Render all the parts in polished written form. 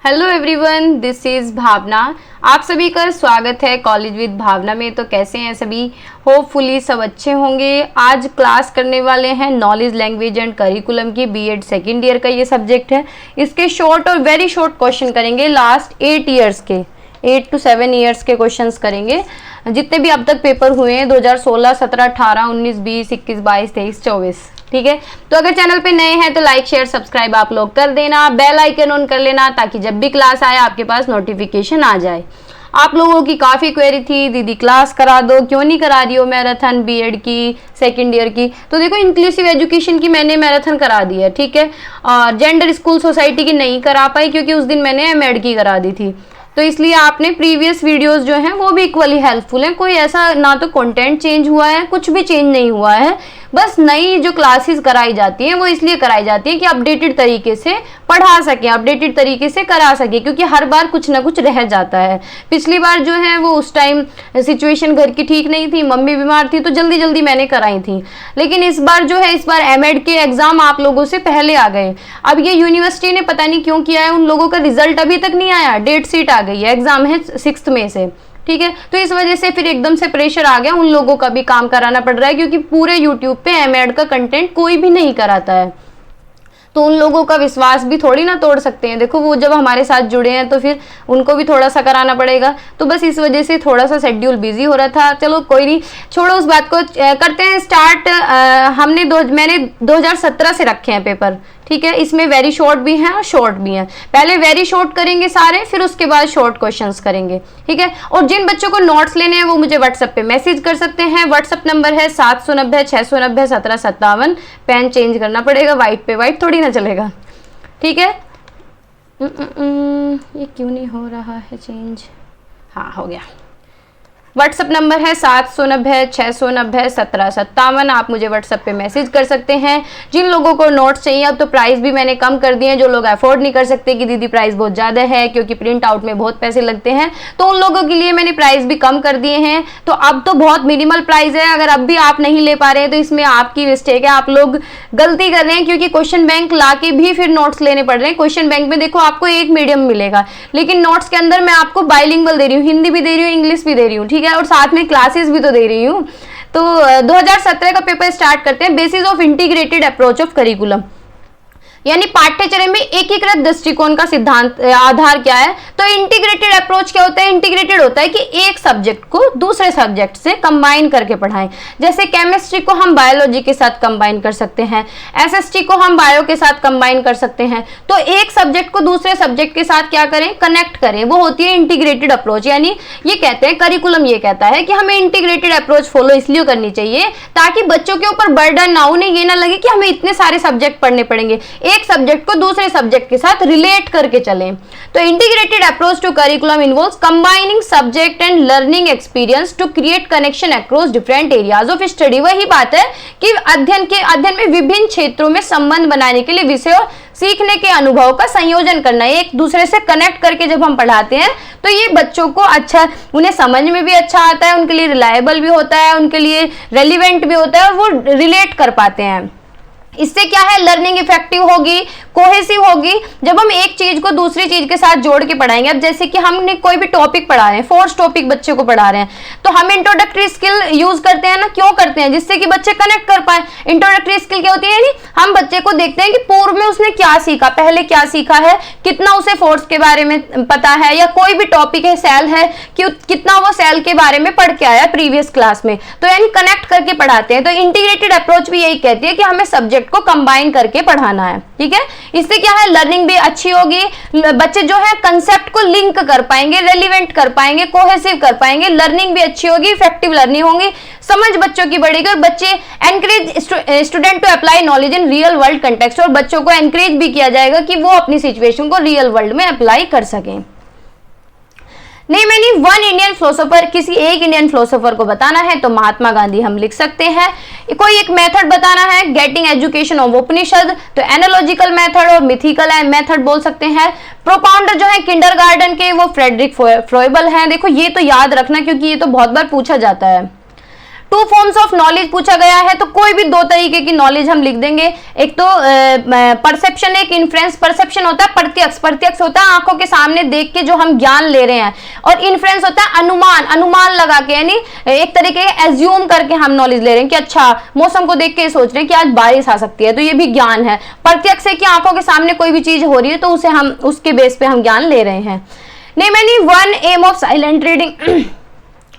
Hello everyone, this is भावना। आप सभी का स्वागत है कॉलेज विद भावना में। तो कैसे हैं सभी? होपफुली सब अच्छे होंगे। आज क्लास करने वाले हैं नॉलेज लैंग्वेज एंड करिकुलम की बीएड सेकेंड ईयर का ये सब्जेक्ट है। इसके शॉर्ट और वेरी शॉर्ट क्वेश्चन करेंगे। लास्ट 8 ईयर्स के 8 to 7 ईयर्स के क्वेश्चंस करेंगे, जितने भी अब तक पेपर हुए हैं 2016, 17, 18, 19, 20, 21, 22, 23, 24। ठीक है, तो अगर चैनल पे नए हैं तो लाइक शेयर सब्सक्राइब आप लोग कर देना, बेल आइकन ऑन कर लेना ताकि जब भी क्लास आए आपके पास नोटिफिकेशन आ जाए। आप लोगों की काफ़ी क्वेरी थी, दीदी क्लास करा दो, क्यों नहीं करा रही हो मैराथन बीएड की सेकेंड ईयर की। तो देखो, इंक्लूसिव एजुकेशन की मैंने मैराथन करा दी है, ठीक है। और जेंडर स्कूल सोसाइटी की नहीं करा पाई क्योंकि उस दिन मैंने एमएड की करा दी थी। तो इसलिए आपने प्रीवियस वीडियोस जो हैं वो भी इक्वली हेल्पफुल हैं। कोई ऐसा ना तो कंटेंट चेंज हुआ है, कुछ भी चेंज नहीं हुआ है। बस नई जो क्लासेस कराई जाती हैं वो इसलिए कराई जाती हैं कि अपडेटेड तरीके से पढ़ा सकें, अपडेटेड तरीके से करा सकें, क्योंकि हर बार कुछ ना कुछ रह जाता है। पिछली बार जो है वो उस टाइम सिचुएशन घर की ठीक नहीं थी, मम्मी बीमार थी, तो जल्दी जल्दी मैंने कराई थी। लेकिन इस बार जो है, इस बार एमएड के एग्जाम आप लोगों से पहले आ गए। अब ये यूनिवर्सिटी ने पता नहीं क्यों किया है, उन लोगों का रिजल्ट अभी तक नहीं आया, डेट शीट आ गई है, एग्जाम है 6 मई से। ठीक है, तो इस वजह से फिर एकदम से प्रेशर आ गया, उन लोगों का भी काम कराना पड़ रहा है क्योंकि पूरे यूट्यूब पे एमएड का कंटेंट कोई भी नहीं कराता है। तो उन लोगों का विश्वास भी थोड़ी ना तोड़ सकते हैं। देखो, वो जब हमारे साथ जुड़े हैं तो फिर उनको भी थोड़ा सा कराना पड़ेगा। तो बस इस वजह से थोड़ा सा शेड्यूल बिजी हो रहा था। चलो कोई नहीं, छोड़ो उस बात को, करते हैं स्टार्ट। मैंने 2017 से रखे हैं पेपर, ठीक है। इसमें वेरी शॉर्ट भी हैं और शॉर्ट भी हैं। पहले वेरी शॉर्ट करेंगे सारे, फिर उसके बाद शॉर्ट क्वेश्चंस करेंगे, ठीक है। और जिन बच्चों को नोट्स लेने हैं वो मुझे व्हाट्सएप पे मैसेज कर सकते हैं। व्हाट्सएप नंबर है 790 690 1757। पेन चेंज करना पड़ेगा, व्हाइट पे व्हाइट थोड़ी ना चलेगा, ठीक है। ये क्यों नहीं हो रहा है चेंज? हाँ, हो गया। व्हाट्सअप नंबर है 790 690 1757। आप मुझे व्हाट्सएप पे मैसेज कर सकते हैं। जिन लोगों को नोट्स चाहिए, अब तो प्राइस भी मैंने कम कर दिए हैं। जो लोग अफोर्ड नहीं कर सकते कि दीदी प्राइस बहुत ज़्यादा है क्योंकि प्रिंट आउट में बहुत पैसे लगते हैं, तो उन लोगों के लिए मैंने प्राइस भी कम कर दिए हैं। तो अब तो बहुत मिनिमल प्राइस है। अगर अब भी आप नहीं ले पा रहे हैं तो इसमें आपकी मिस्टेक है, आप लोग गलती कर रहे हैं, क्योंकि क्वेश्चन बैंक ला के भी फिर नोट्स लेने पड़ रहे हैं। क्वेश्चन बैंक में देखो आपको एक मीडियम मिलेगा, लेकिन नोट्स के अंदर मैं आपको बाइलिंगुअल दे रही हूँ, हिंदी भी दे रही हूँ, इंग्लिश भी दे रही हूँ, ठीक है, और साथ में क्लासेस भी तो दे रही हूँ। तो 2017 का पेपर स्टार्ट करते हैं। Basis of integrated approach of curriculum, यानी पाठ्यचर्या में एकीकृत दृष्टिकोण का सिद्धांत आधार क्या है? तो इंटीग्रेटेड अप्रोच क्या होता है? इंटीग्रेटेड होता है कि एक सब्जेक्ट को दूसरे सब्जेक्ट से कंबाइन करके पढ़ाएं। जैसे केमिस्ट्री को हम बायोलॉजी के साथ कंबाइन कर सकते हैं, एसएसटी को हम बायो के साथ कंबाइन कर सकते हैं। तो एक सब्जेक्ट को दूसरे सब्जेक्ट के साथ क्या करें? कनेक्ट करें, वो होती है इंटीग्रेटेड अप्रोच। यानी ये कहते हैं, करिकुलम ये कहता है कि हमें इंटीग्रेटेड अप्रोच फॉलो इसलिए करनी चाहिए ताकि बच्चों के ऊपर बर्डन ना हो, उन्हें ये ना लगे कि हमें इतने सारे सब्जेक्ट पढ़ने पड़ेंगे, एक सब्जेक्ट को दूसरे सब्जेक्ट के साथ रिलेट करके चलें। तो integrated approach to curriculum involves combining subject and learning experience to create connection across different areas of study. वही बात है कि अध्ययन में विभिन्न क्षेत्रों में संबंध बनाने के लिए विषय और सीखने के अनुभव का संयोजन करना है। एक दूसरे से कनेक्ट करके जब हम पढ़ाते हैं तो ये बच्चों को अच्छा, उन्हें समझ में भी अच्छा आता है, उनके लिए रिलायबल भी होता है, उनके लिए रेलिवेंट भी होता है और वो रिलेट कर पाते हैं। इससे क्या है? लर्निंग इफेक्टिव होगी, कोहेसिव होगी। जब हम एक चीज को दूसरी चीज के साथ जोड़ के पढ़ाएंगे, अब जैसे कि हमने कोई भी टॉपिक पढ़ा रहे हैं, फोर्स टॉपिक बच्चे को पढ़ा रहे हैं, तो हम इंट्रोडक्टरी स्किल यूज करते हैं ना। क्यों करते हैं? जिससे कि बच्चे कनेक्ट कर पाए। इंट्रोडक्टरी स्किल क्या होती है? यानी हम बच्चे को देखते हैं कि पूर्व में उसने क्या सीखा, पहले क्या सीखा है, कितना उसे फोर्स के बारे में पता है, या कोई भी टॉपिक है, सेल है, कि कितना वो सेल के बारे में पढ़ के आया प्रीवियस क्लास में। तो यानी कनेक्ट करके पढ़ाते हैं। तो इंटीग्रेटेड अप्रोच भी यही कहती है कि हमें सब्जेक्ट को कंबाइन करके पढ़ाना है, ठीक है। इससे क्या है? लर्निंग भी अच्छी होगी, बच्चे जो है कंसेप्ट को लिंक कर पाएंगे, रेलिवेंट कर पाएंगे, कोहेसिव कर पाएंगे, लर्निंग भी अच्छी होगी, इफेक्टिव लर्निंग होगी, समझ बच्चों की बढ़ेगी और बच्चे encourage student to apply knowledge in real world context. और बच्चों को एनकरेज भी किया जाएगा कि वो अपनी सिचुएशन को रियल वर्ल्ड में अप्लाई कर सकें। नहीं, मैंने वन इंडियन फिलोसोफर, किसी एक इंडियन फिलोसोफर को बताना है तो महात्मा गांधी हम लिख सकते हैं। कोई एक मेथड बताना है, गेटिंग एजुकेशन ऑफ उपनिषद, तो एनालॉजिकल मेथड और मिथिकल मेथड बोल सकते हैं। प्रोपाउंडर जो है किंडरगार्टन के, वो फ्रेडरिक फ्रोइबल हैं। देखो ये तो याद रखना क्योंकि ये तो बहुत बार पूछा जाता है। टू फॉर्म्स ऑफ नॉलेज पूछा गया है तो कोई भी दो तरीके की नॉलेज हम लिख देंगे। एक तो परसेप्शन, एक इन्फ्रेंस। परसेप्शन होता है प्रत्यक्ष, प्रत्यक्ष होता है आंखों के सामने देख के जो हम ज्ञान ले रहे हैं, और इन्फ्रेंस होता है अनुमान, अनुमान लगा के, यानी एक तरीके एज्यूम करके हम नॉलेज ले रहे हैं कि अच्छा मौसम को देख के सोच रहे हैं कि आज बारिश आ सकती है, तो ये भी ज्ञान है। प्रत्यक्ष है कि आंखों के सामने कोई भी चीज हो रही है तो उसे हम उसके बेस पे हम ज्ञान ले रहे हैं। Name any one aim of silent reading.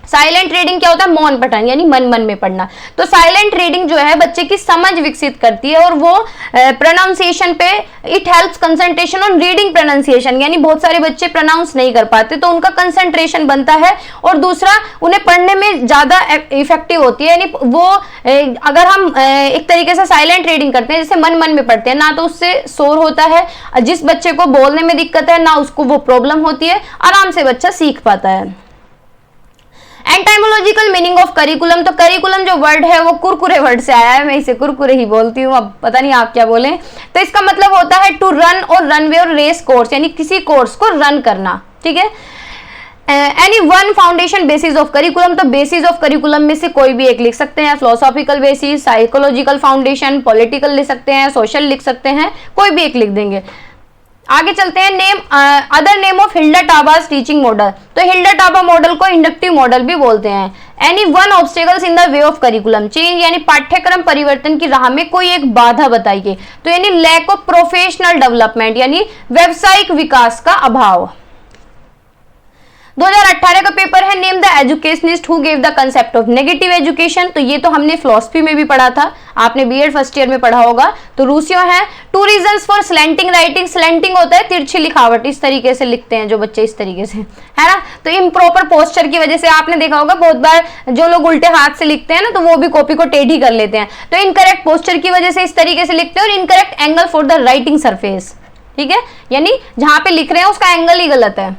Silent reading क्या होता है? मौन पठन, यानी मन मन में पढ़ना। तो साइलेंट रीडिंग जो है बच्चे की समझ विकसित करती है, और वो प्रोनाउंसिएशन पे it helps concentration on reading pronunciation, यानी बहुत सारे बच्चे प्रोनाउंस नहीं कर पाते तो उनका कंसंट्रेशन बनता है, और दूसरा उन्हें पढ़ने में ज्यादा इफेक्टिव होती है। यानी वो अगर हम एक तरीके से साइलेंट रीडिंग करते हैं, जैसे मन मन में पढ़ते हैं, ना तो उससे शोर होता है, जिस बच्चे को बोलने में दिक्कत है ना उसको वो प्रॉब्लम होती है, आराम से बच्चा सीख पाता है। एंटाइमोलॉजिकल मीनिंग ऑफ करिकुलम। तो करिकुलम जो वर्ड है वो कुरकुरे वर्ड से आया है, मैं इसे कुरकुरे ही बोलती हूँ, अब पता नहीं आप क्या बोले। तो इसका मतलब होता है टू रन और रनवे और रेस कोर्स, यानी किसी कोर्स को रन करना, ठीक है। Any one foundation basis of curriculum. तो बेसिस ऑफ करिकुलम में से कोई भी एक लिख सकते हैं, philosophical basis, psychological foundation, political लिख सकते हैं, सोशल लिख सकते हैं, कोई भी एक लिख देंगे। आगे चलते हैं। Name other name of Hilda Taba's teaching model. तो हिल्डर टाबा मॉडल को इंडक्टिव मॉडल भी बोलते हैं। Any one obstacles in the way of curriculum change, यानी पाठ्यक्रम परिवर्तन की राह में कोई एक बाधा बताइए। तो यानी लैक ऑफ प्रोफेशनल डेवलपमेंट, यानी व्यावसायिक विकास का अभाव। 2018 का पेपर है name the educationist who gave the concept of negative education. तो ये तो हमने फिलॉसफी में भी पढ़ा था, आपने बीएड फर्स्ट ईयर में पढ़ा होगा। तो रूसियो है। Two reasons for slanting writing. Slanting होता है तिरछी लिखावट, इस तरीके से लिखते हैं जो बच्चे, इस तरीके से, है ना। तो इम्प्रॉपर पोस्चर की वजह से आपने देखा होगा बहुत बार जो लोग उल्टे हाथ से लिखते हैं ना, तो वो भी कॉपी को टेढ़ी कर लेते हैं। तो इनकरेक्ट पोस्चर की वजह से इस तरीके से लिखते हैं, और incorrect angle for the writing surface, ठीक है, यानी जहां पे लिख रहे हैं उसका एंगल ही गलत है।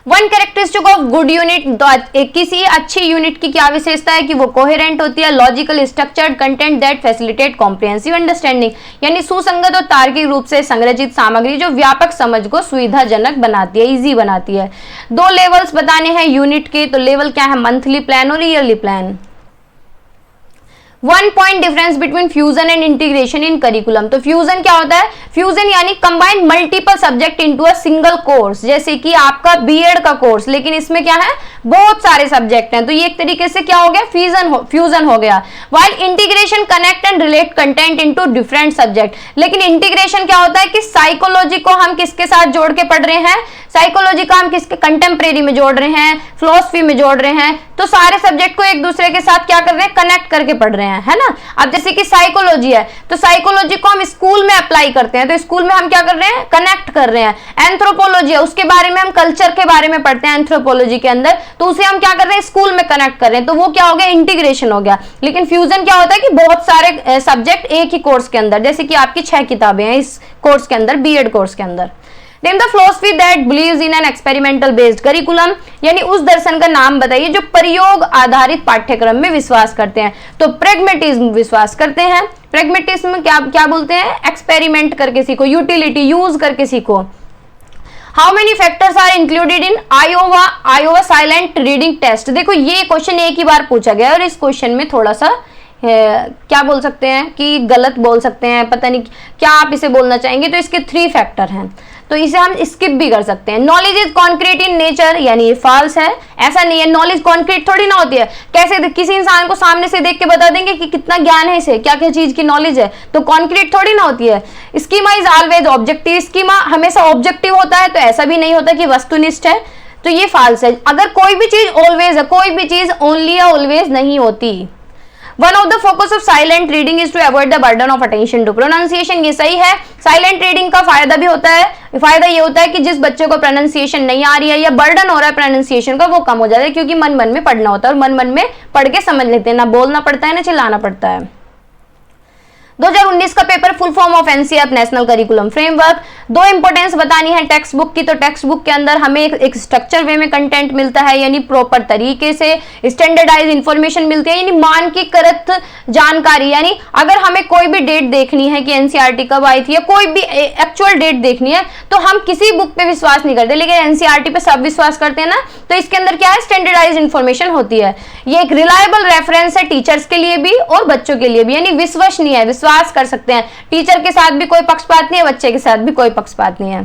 One characteristic of good unit. किसी अच्छी यूनिट की क्या विशेषता है कि वो कोहेरेंट होती है, logical structured content that facilitate comprehensive understanding, यानी सुसंगत और तार्किक रूप से संरचित सामग्री जो व्यापक समझ को सुविधाजनक बनाती है, इजी बनाती है। दो लेवल्स बताने हैं यूनिट के। तो लेवल क्या है? मंथली प्लान और yearly plan. One point difference between fusion and integration in curriculum. तो फ्यूजन क्या होता है? फ्यूजन यानी combined multiple subject into a single course, जैसे कि आपका बीएड का कोर्स, लेकिन इसमें क्या है? बहुत सारे सब्जेक्ट हैं, तो ये एक तरीके से क्या हो गया? फ्यूजन हो गया। While integration connect and relate content into different subject. लेकिन इंटीग्रेशन क्या होता है कि साइकोलॉजी को हम किसके साथ जोड़ के पढ़ रहे हैं? साइकोलॉजी का हम किसके कंटेम्प्रेरी में जोड़ रहे हैं, फिलोसफी में जोड़ रहे हैं, तो सारे सब्जेक्ट को एक दूसरे के साथ क्या कर रहे हैं? कनेक्ट करके पढ़ रहे हैं, है ना। अब जैसे कि साइकोलॉजी है, तो साइकोलॉजी को हम स्कूल में अप्लाई करते हैं, तो स्कूल में हम क्या कर रहे हैं? कनेक्ट कर रहे हैं। एंथ्रोपोलॉजी है, उसके बारे में हम कल्चर के बारे में पढ़ते हैं एंथ्रोपोलॉजी के अंदर, तो उसे हम क्या कर रहे हैं? स्कूल में कनेक्ट कर रहे हैं, तो वो क्या हो गया? इंटीग्रेशन हो गया। लेकिन फ्यूजन क्या होता है कि बहुत सारे सब्जेक्ट एक ही कोर्स के अंदर, जैसे कि आपकी 6 किताबें हैं इस कोर्स के अंदर, बीएड कोर्स के अंदर। Name the philosophy that believes in an experimental based curriculum, यानी उस दर्शन का नाम बताइए जो प्रयोग आधारित पाठ्यक्रम में विश्वास करते हैं। तो प्रेगमेटिज्म विश्वास करते हैं। प्रेगमेटिज्म क्या क्या बोलते हैं? एक्सपेरिमेंट करके सीखो, यूटिलिटी यूज करके सीखो। How many factors are included in Iowa silent reading test. देखो ये क्वेश्चन एक ही बार पूछा गया और इस क्वेश्चन में थोड़ा सा क्या बोल सकते हैं कि गलत बोल सकते हैं, पता नहीं क्या आप इसे बोलना चाहेंगे। तो इसके 3 फैक्टर हैं, तो इसे हम स्किप भी कर सकते हैं। Knowledge is concrete in nature, यानी ये फॉल्स है, ऐसा नहीं है। नॉलेज कॉन्क्रीट थोड़ी ना होती है। कैसे किसी इंसान को सामने से देख के बता देंगे कि कितना ज्ञान है इसे, क्या क्या चीज की नॉलेज है, तो कॉन्क्रीट थोड़ी ना होती है। Schema is always objective, schema हमेशा ऑब्जेक्टिव होता है, तो ऐसा भी नहीं होता कि वस्तुनिष्ठ है, तो ये फॉल्स है। अगर कोई भी चीज ऑलवेज है, कोई भी चीज ओनली या ऑलवेज नहीं होती। One of the focus of silent reading is to avoid the burden of attention to pronunciation. ये सही है। साइलेंट रीडिंग का फायदा भी होता है, फायदा ये होता है कि जिस बच्चे को प्रोनाउंसिएशन नहीं आ रही है या बर्डन हो रहा है प्रोनाउंसिएशन का, वो कम हो जाता है, क्योंकि मन मन में पढ़ना होता है और मन मन में पढ़ के समझ लेते हैं, ना बोलना पड़ता है ना चिल्लाना पड़ता है। 2019 का paper full form of NCERT national curriculum framework. दो इंपॉर्टेंस बतानी है टेक्स्ट बुक की, तो टेक्स्ट बुक के अंदर हमें एक स्ट्रक्चर वे में कंटेंट मिलता है, यानी प्रॉपर तरीके से स्टैंडर्डाइज इंफॉर्मेशन मिलती है, यानी मानकीकृत जानकारी। यानी अगर हमें कोई भी डेट देखनी है कि एनसीईआरटी कब आई थी या कोई भी एक्चुअल डेट देखनी है, तो हम किसी बुक पे विश्वास नहीं करते, लेकिन एनसीईआरटी पे सब विश्वास करते हैं ना। तो इसके अंदर क्या है, स्टैंडर्डाइज इंफॉर्मेशन होती है। ये एक रिलायबल रेफरेंस है टीचर्स के लिए भी और बच्चों के लिए भी, यानी विश्वसनीय है, विश्वास कर सकते हैं। टीचर के साथ भी कोई पक्षपात नहीं है, बच्चे के साथ भी कोई पक्षपात नहीं है।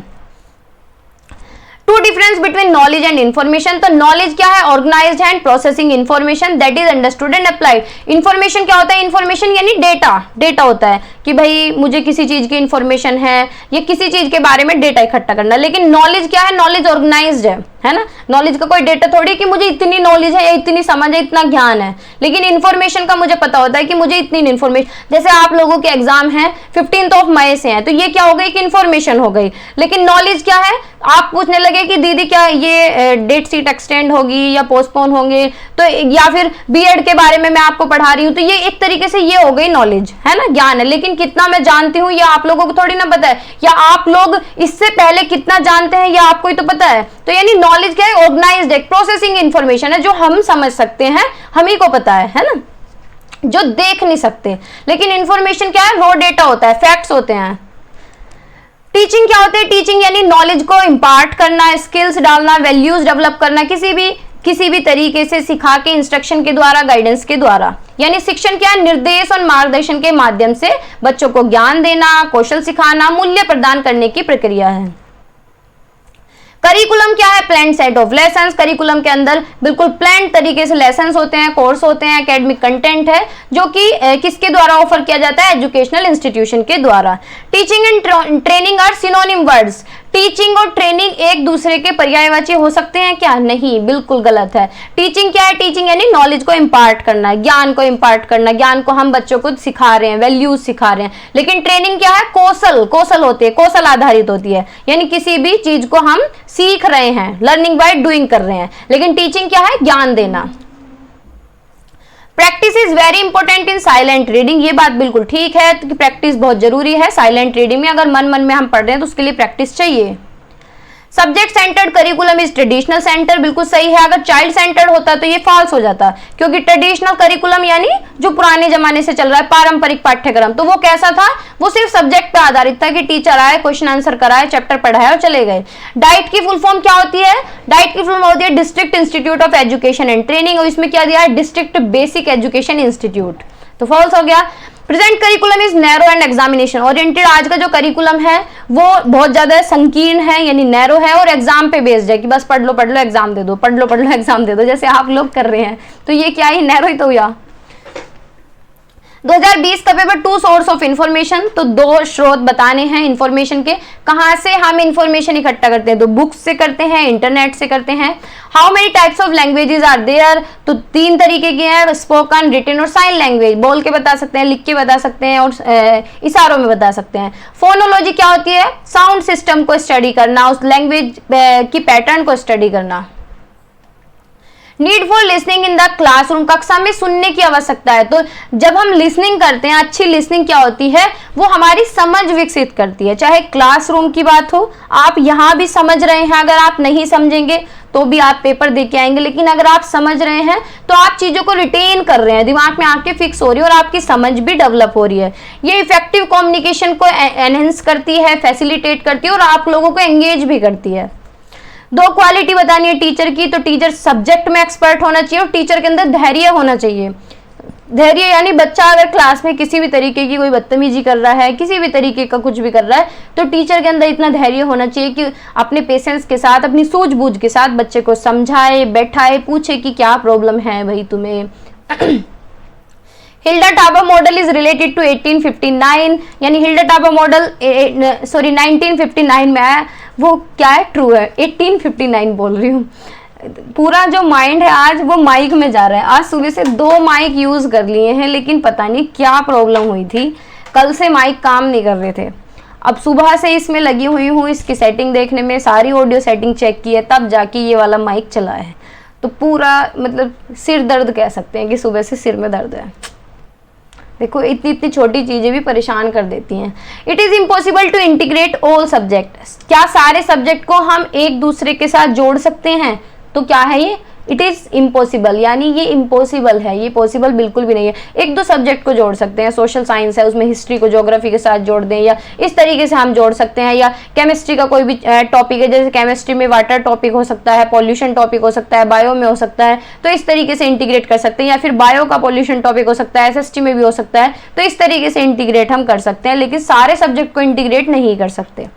Two difference between knowledge and information. तो नॉलेज क्या है, organized and processing information that is understood and applied. Information क्या होता है, इन्फॉर्मेशन यानी डेटा, डेटा होता है कि भाई मुझे किसी चीज की इन्फॉर्मेशन है या किसी चीज के बारे में डेटा इकट्ठा करना। लेकिन नॉलेज क्या है, नॉलेज ऑर्गेनाइज्ड है ना। नॉलेज का कोई डेटा थोड़ी कि मुझे इतनी नॉलेज है या इतनी समझ है, इतना ज्ञान है। लेकिन इन्फॉर्मेशन का मुझे पता होता है कि मुझे इतनी इन्फॉर्मेशन, जैसे आप लोगों के एग्जाम है 15 मई से है, तो ये क्या हो गई कि इन्फॉर्मेशन हो गई। लेकिन नॉलेज क्या है, आप पूछने लगे कि दीदी क्या ये डेट सीट एक्सटेंड होगी या पोस्टपोन होंगे, तो या फिर बीएड के बारे में मैं आपको पढ़ा रही हूँ, तो ये एक तरीके से ये हो गई नॉलेज, है ना, ज्ञान है। लेकिन कितना मैं जानती हूँ या आप लोगों को थोड़ी ना पता है, या आप लोग इससे पहले कितना जानते हैं या आपको ही तो पता है। तो यानी नॉलेज क्या है, ऑर्गेनाइज्ड प्रोसेसिंग इंफॉर्मेशन है, जो हम समझ सकते हैं, हम ही को पता है ना, जो देख नहीं सकते। लेकिन इंफॉर्मेशन क्या है, रॉ डेटा होता है, फैक्ट्स होते हैं। टीचिंग क्या होता है, टीचिंग यानी नॉलेज को इंपार्ट करना, स्किल्स डालना, वैल्यूज डेवलप करना, किसी भी तरीके से सिखा के, इंस्ट्रक्शन के द्वारा, गाइडेंस के द्वारा। यानी शिक्षण क्या है, निर्देश और मार्गदर्शन के माध्यम से बच्चों को ज्ञान देना, कौशल सिखाना, मूल्य प्रदान करने की प्रक्रिया है। करिकुलम क्या है, plan set of lessons. Curriculum के अंदर बिल्कुल प्लान तरीके से लेसन्स होते हैं, कोर्स होते हैं, एकेडमिक कंटेंट है, जो कि किसके द्वारा ऑफर किया जाता है, एजुकेशनल इंस्टीट्यूशन के द्वारा। Teaching and training are synonym words. Teaching और ट्रेनिंग एक दूसरे के पर्यायवाची हो सकते हैं क्या, नहीं, बिल्कुल गलत है। टीचिंग क्या है, टीचिंग यानी नॉलेज को इंपार्ट करना, ज्ञान को इंपार्ट करना, ज्ञान को हम बच्चों को सिखा रहे हैं, वैल्यूज सिखा रहे हैं। लेकिन ट्रेनिंग क्या है, कौशल होती है, कौशल आधारित होती है, यानी किसी भी चीज को हम सीख रहे हैं, लर्निंग बाय डूइंग कर रहे हैं। लेकिन टीचिंग क्या है, ज्ञान देना। Practice is very important in silent reading. ये बात बिल्कुल ठीक है कि प्रैक्टिस बहुत जरूरी है साइलेंट रीडिंग में। अगर मन में हम पढ़ रहे हैं तो उसके लिए प्रैक्टिस चाहिए। Subject centred curriculum is traditional centre, बिल्कुल सही है। अगर चाइल्ड सेंटर्ड होता तो ये फॉल्स हो जाता, क्योंकि ट्रेडिशनल करिकुलम यानी जो पुराने जमाने से चल रहा है, पारंपरिक पाठ्यक्रम, तो वो कैसा था, वो सिर्फ सब्जेक्ट पे आधारित था कि टीचर आए, क्वेश्चन आंसर कराए, चैप्टर पढ़ाए और चले गए। डाइट की फुल फॉर्म क्या होती है, डाइट की फुल फॉर्म होती है district institute of education and training, और इसमें क्या दिया है, डिस्ट्रिक्ट बेसिक एजुकेशन इंस्टीट्यूट, तो फॉल्स हो गया। Present curriculum is narrow and examination oriented. आज का जो करिकुलम है वो बहुत ज्यादा संकीर्ण है, यानी नैरो है और एग्जाम पे बेस्ड है कि बस पढ़ लो एग्जाम दे दो, पढ़ लो एग्जाम दे दो, जैसे आप लोग कर रहे हैं। तो ये क्या ही नैरो ही तो हुआ। 2020 का paper two source of information, तो दो स्रोत बताने हैं इंफॉर्मेशन के, कहां से हम इंफॉर्मेशन इकट्ठा करते हैं, तो बुक्स से करते हैं, इंटरनेट से करते हैं। How many types of languages are there, तो 3 तरीके के हैं, स्पोकन, रिटन और साइन लैंग्वेज। बोल के बता सकते हैं, लिख के बता सकते हैं और इशारों में बता सकते हैं। फोनोलॉजी क्या होती है, साउंड सिस्टम को स्टडी करना, उस लैंग्वेज की पैटर्न को स्टडी करना। Need for listening in the classroom, कक्षा में सुनने की आवश्यकता है। तो जब हम लिसनिंग करते हैं, अच्छी लिसनिंग क्या होती है, वो हमारी समझ विकसित करती है। चाहे क्लासरूम की बात हो, आप यहाँ भी समझ रहे हैं, अगर आप नहीं समझेंगे तो भी आप पेपर दे के आएंगे, लेकिन अगर आप समझ रहे हैं तो आप चीजों को रिटेन कर रहे हैं, दिमाग में आके फिक्स हो रही है और आपकी समझ भी डेवलप हो रही है। ये इफेक्टिव कम्युनिकेशन को एनहेंस करती है, फैसिलिटेट करती है और आप लोगों को एंगेज भी करती है। 2 क्वालिटी बतानी है टीचर की, तो टीचर सब्जेक्ट में एक्सपर्ट होना चाहिए और टीचर के अंदर धैर्य होना चाहिए। धैर्य यानी बच्चा अगर क्लास में किसी भी तरीके की कोई बदतमीजी कर रहा है, किसी भी तरीके का कुछ भी कर रहा है, तो टीचर के अंदर इतना धैर्य होना चाहिए कि अपने पेशेंस के साथ, अपनी सूझबूझ के साथ बच्चे को समझाए, बैठाए, पूछे कि क्या प्रॉब्लम है भाई तुम्हें। हिल्डा-टाबर मॉडल इज रिलेटेड टू 1859, यानी हिल्डा-टाबर मॉडल 1959 में आया, वो क्या है, ट्रू है। 1859 बोल रही हूँ, पूरा जो माइंड है आज वो माइक में जा रहा है। आज सुबह से 2 माइक यूज कर लिए हैं, लेकिन पता नहीं क्या प्रॉब्लम हुई थी, कल से माइक काम नहीं कर रहे थे। अब सुबह से इसमें लगी हुई हूँ, इसकी सेटिंग देखने में, सारी ऑडियो सेटिंग चेक की है, तब जाके ये वाला माइक चला है। तो पूरा मतलब सिर दर्द कह सकते हैं कि सुबह से सिर में दर्द है। देखो इतनी इतनी छोटी चीजें भी परेशान कर देती हैं। It is impossible to integrate all subject, क्या सारे सब्जेक्ट को हम एक दूसरे के साथ जोड़ सकते हैं? तो क्या है ये? इट इज इम्पॉसिबल, यानी ये इम्पॉसिबल है, ये पॉसिबल बिल्कुल भी नहीं है। एक दो सब्जेक्ट को जोड़ सकते हैं, सोशल साइंस है उसमें हिस्ट्री को ज्योग्राफी के साथ जोड़ दें, या इस तरीके से हम जोड़ सकते हैं। या केमिस्ट्री का कोई भी टॉपिक है, जैसे केमिस्ट्री में वाटर टॉपिक हो सकता है, पॉल्यूशन टॉपिक हो सकता है, बायो में हो सकता है, तो इस तरीके से इंटीग्रेट कर सकते हैं। या फिर बायो का पॉल्यूशन टॉपिक हो सकता है, SST में भी हो सकता है, तो इस तरीके से इंटीग्रेट हम कर सकते हैं, लेकिन सारे सब्जेक्ट को इंटीग्रेट नहीं कर सकते।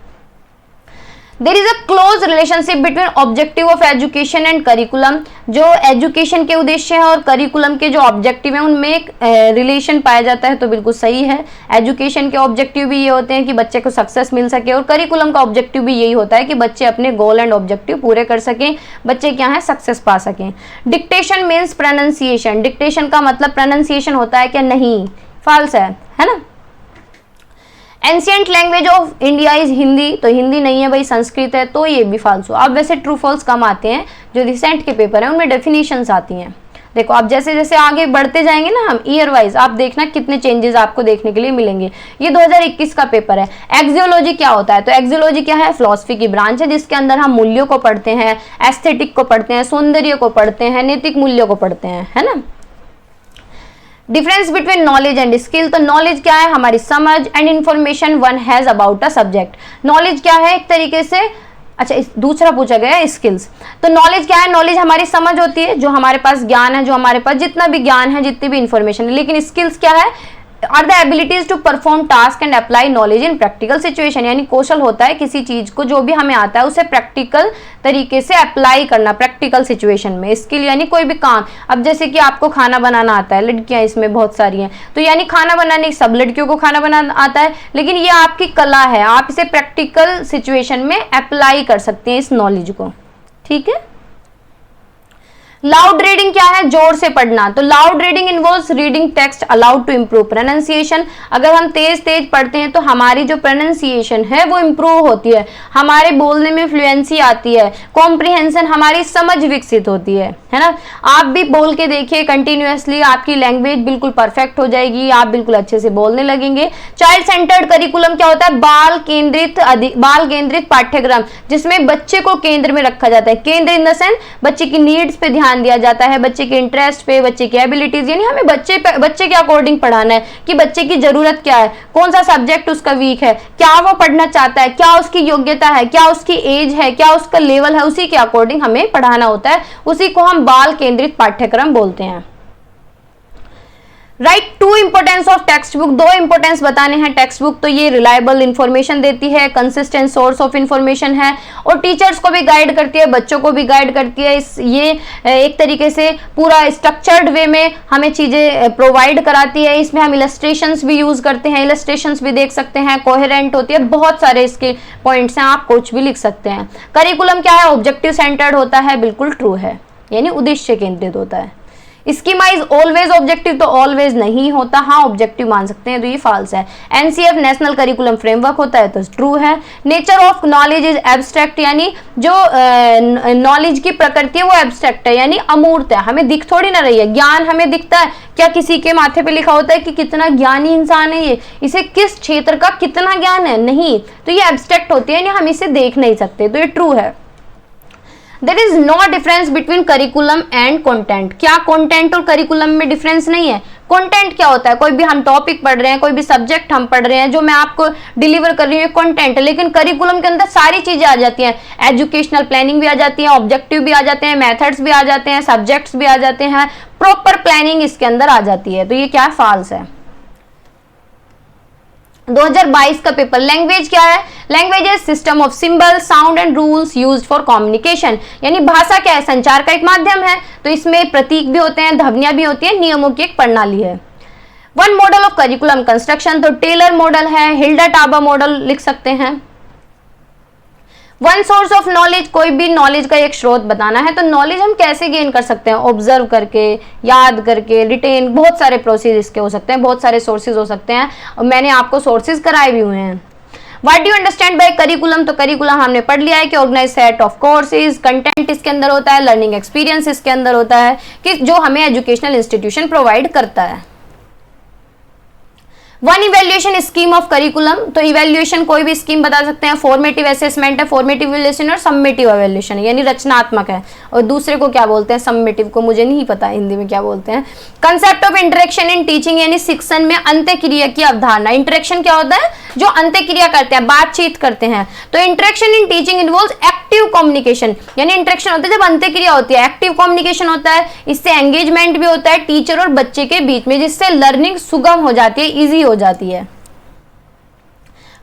There is a close relationship between objective of education and curriculum, जो एजुकेशन के उद्देश्य हैं और करिकुलम के जो ऑब्जेक्टिव हैं उनमें एक रिलेशन पाया जाता है, तो बिल्कुल सही है। एजुकेशन के ऑब्जेक्टिव भी ये होते हैं कि बच्चे को सक्सेस मिल सके, और करिकुलम का ऑब्जेक्टिव भी यही होता है कि बच्चे अपने गोल एंड ऑब्जेक्टिव पूरे कर सकें, बच्चे क्या है सक्सेस पा सकें। डिक्टेशन मीन्स प्रोनाउंसिएशन, डिक्टेशन का मतलब प्रोनाउंसिएशन होता है क्या? नहीं, फॉल्स है ना। Ancient language of India is Hindi, तो हिंदी नहीं है भाई, संस्कृत है, तो ये भी फालतू। अब वैसे ट्रू फॉल्स कम आते हैं, जो रिसेंट के पेपर हैं उनमें डेफिनेशंस आती हैं। देखो आप जैसे जैसे आगे बढ़ते जाएंगे ना हम ईयर वाइज, आप देखना कितने चेंजेस आपको देखने के लिए मिलेंगे। ये 2021 का पेपर है। एक्सियोलॉजी क्या होता है? तो एक्सियोलॉजी क्या है? फिलॉसफी की ब्रांच है, जिसके अंदर हम मूल्यों को पढ़ते हैं, एस्थेटिक को पढ़ते हैं, सौंदर्य को पढ़ते हैं, नैतिक मूल्यों को पढ़ते हैं, है ना। Difference between knowledge and skill, तो नॉलेज क्या है? हमारी समझ, and information one has about a subject. Knowledge क्या है? एक तरीके से, अच्छा दूसरा पूछा गया है स्किल्स, तो नॉलेज क्या है? नॉलेज हमारी समझ होती है, जो हमारे पास ज्ञान है, जो हमारे पास जितना भी ज्ञान है, जितनी भी इंफॉर्मेशन है। लेकिन स्किल्स क्या है? Are the abilities to perform task and apply knowledge in practical situation, यानी कौशल होता है किसी चीज को, जो भी हमें आता है उसे प्रैक्टिकल तरीके से अप्लाई करना प्रैक्टिकल सिचुएशन में। स्किल यानी कोई भी काम, अब जैसे कि आपको खाना बनाना आता है, लड़कियां इसमें बहुत सारी हैं, तो यानी खाना बनाने, सब लड़कियों को खाना बनाना आता है, लेकिन ये आपकी कला है, आप इसे प्रैक्टिकल सिचुएशन में अप्लाई कर सकते हैं इस नॉलेज को, ठीक है। लाउड रीडिंग क्या है? जोर से पढ़ना, तो loud reading involves reading text aloud to improve pronunciation. अगर हम तेज तेज पढ़ते हैं तो हमारी जो प्रोनाउंसिएशन है वो इंप्रूव होती है, हमारे बोलने में फ्लुएंसी आती है, कॉम्प्रिहेंशन, हमारी समझ विकसित होती है ना। आप भी बोल के देखिए कंटिन्यूअसली, आपकी लैंग्वेज बिल्कुल परफेक्ट हो जाएगी, आप बिल्कुल अच्छे से बोलने लगेंगे। चाइल्ड सेंटर्ड करिकुलम क्या होता है? बाल केंद्रित पाठ्यक्रम, जिसमें बच्चे को केंद्र में रखा जाता है। केंद्र इन द सेंस बच्चे की नीड्स पे ध्यान दिया जाता है, बच्चे के इंटरेस्ट पे, बच्चे की एबिलिटीज, यानी हमें बच्चे के अकॉर्डिंग पढ़ाना है कि बच्चे की जरूरत क्या है, कौन सा सब्जेक्ट उसका वीक है, क्या वो पढ़ना चाहता है, क्या उसकी योग्यता है, क्या उसकी एज है, क्या उसका लेवल है, उसी के अकॉर्डिंग हमें पढ़ाना होता है। उसी को हम बाल केंद्रित पाठ्यक्रम बोलते हैं। Right, two importance of text book, दो इंपोर्टेंस बताने हैं टेक्स्ट बुक। तो ये रिलायबल इंफॉर्मेशन देती है, कंसिस्टेंट सोर्स ऑफ इंफॉर्मेशन है, और टीचर्स को भी गाइड करती है, बच्चों को भी गाइड करती है। ये एक तरीके से पूरा स्ट्रक्चर्ड वे में हमें चीजें प्रोवाइड कराती है। इसमें हम इलस्ट्रेशंस भी यूज करते हैं, इलस्ट्रेशंस भी देख सकते हैं, कोहेरेंट होती है, बहुत सारे इसके पॉइंट्स हैं, आप कुछ भी लिख सकते हैं। करिकुलम क्या है? ऑब्जेक्टिव सेंटर्ड होता है, बिल्कुल ट्रू है, यानी उद्देश्य केंद्रित होता है। स्कीमा इज ऑलवेज ऑब्जेक्टिव, तो ऑलवेज नहीं होता, हाँ ऑब्जेक्टिव मान सकते हैं, तो ये फॉल्स है। एनसीएफ नेशनल करिकुलम फ्रेमवर्क होता है, तो ट्रू है। Nature of knowledge is abstract, यानी जो नॉलेज की प्रकृति है वो एब्स्ट्रैक्ट है, यानी अमूर्त है, हमें दिख थोड़ी ना रही है। ज्ञान हमें दिखता है, क्या किसी के माथे पे लिखा होता है कि कितना ज्ञानी इंसान है ये, इसे किस क्षेत्र का कितना ज्ञान है? नहीं, तो ये एब्स्ट्रैक्ट होती है, यानी हम इसे देख नहीं सकते, तो ये ट्रू है। There is no difference between curriculum and content, क्या कंटेंट और करिकुलम में डिफरेंस नहीं है? कंटेंट क्या होता है? कोई भी हम टॉपिक पढ़ रहे हैं, कोई भी सब्जेक्ट हम पढ़ रहे हैं, जो मैं आपको डिलीवर कर रही हूँ कंटेंट, लेकिन करिकुलम के अंदर सारी चीजें आ जाती हैं, एजुकेशनल प्लानिंग भी आ जाती है, ऑब्जेक्टिव भी आ जाते हैं, मेथड्स भी आ जाते हैं, सब्जेक्ट्स भी आ जाते हैं, प्रॉपर प्लानिंग इसके अंदर आ जाती है, तो ये क्या फॉल्स है। 2022 का पेपर, लैंग्वेज क्या है? Language is system of symbol, sound and rules used for communication, यानी भाषा क्या है? संचार का एक माध्यम है, तो इसमें प्रतीक भी होते हैं, ध्वनियां भी होती हैं, नियमों की एक प्रणाली है। One model of curriculum construction, तो टेलर मॉडल है, हिल्डा टाबा मॉडल लिख सकते हैं। वन सोर्स ऑफ नॉलेज, कोई भी नॉलेज का एक स्रोत बताना है, तो नॉलेज हम कैसे गेन कर सकते हैं? ऑब्जर्व करके, याद करके, रिटेन, बहुत सारे प्रोसेस इसके हो सकते हैं, बहुत सारे सोर्सेज हो सकते हैं, और मैंने आपको सोर्सेज कराए भी हुए हैं। What do you understand by curriculum, तो करिकुलम हमने पढ़ लिया है कि organize set of courses, content इसके अंदर होता है, लर्निंग एक्सपीरियंस इसके अंदर होता है, कि जो हमें एजुकेशनल इंस्टीट्यूशन प्रोवाइड करता है। One evaluation scheme of curriculum, तो इवेल्युएशन कोई भी स्कीम बता सकते हैं, फॉर्मेटिव असेसमेंट है, फॉर्मेटिव इवेल्युएशन और सबमेटिव इवेल्युएशन है, यानी रचनात्मक है, और दूसरे को क्या बोलते हैं, सबमेटिव को मुझे नहीं पता हिंदी में क्या बोलते हैं। Concept of interaction in teaching, यानी शिक्षण में अंत्यक्रिया की अवधारणा। इंटरेक्शन क्या होता है, जो अंत्यक्रिया करते हैं, बातचीत करते हैं। तो interaction in teaching involves active communication, यानी इंटरेक्शन होता है जब अंत्यक्रिया होती है, एक्टिव कम्युनिकेशन होता है, इससे एंगेजमेंट भी होता है टीचर और बच्चे के बीच में, जिससे लर्निंग सुगम हो जाती है, इजी हो जाती है।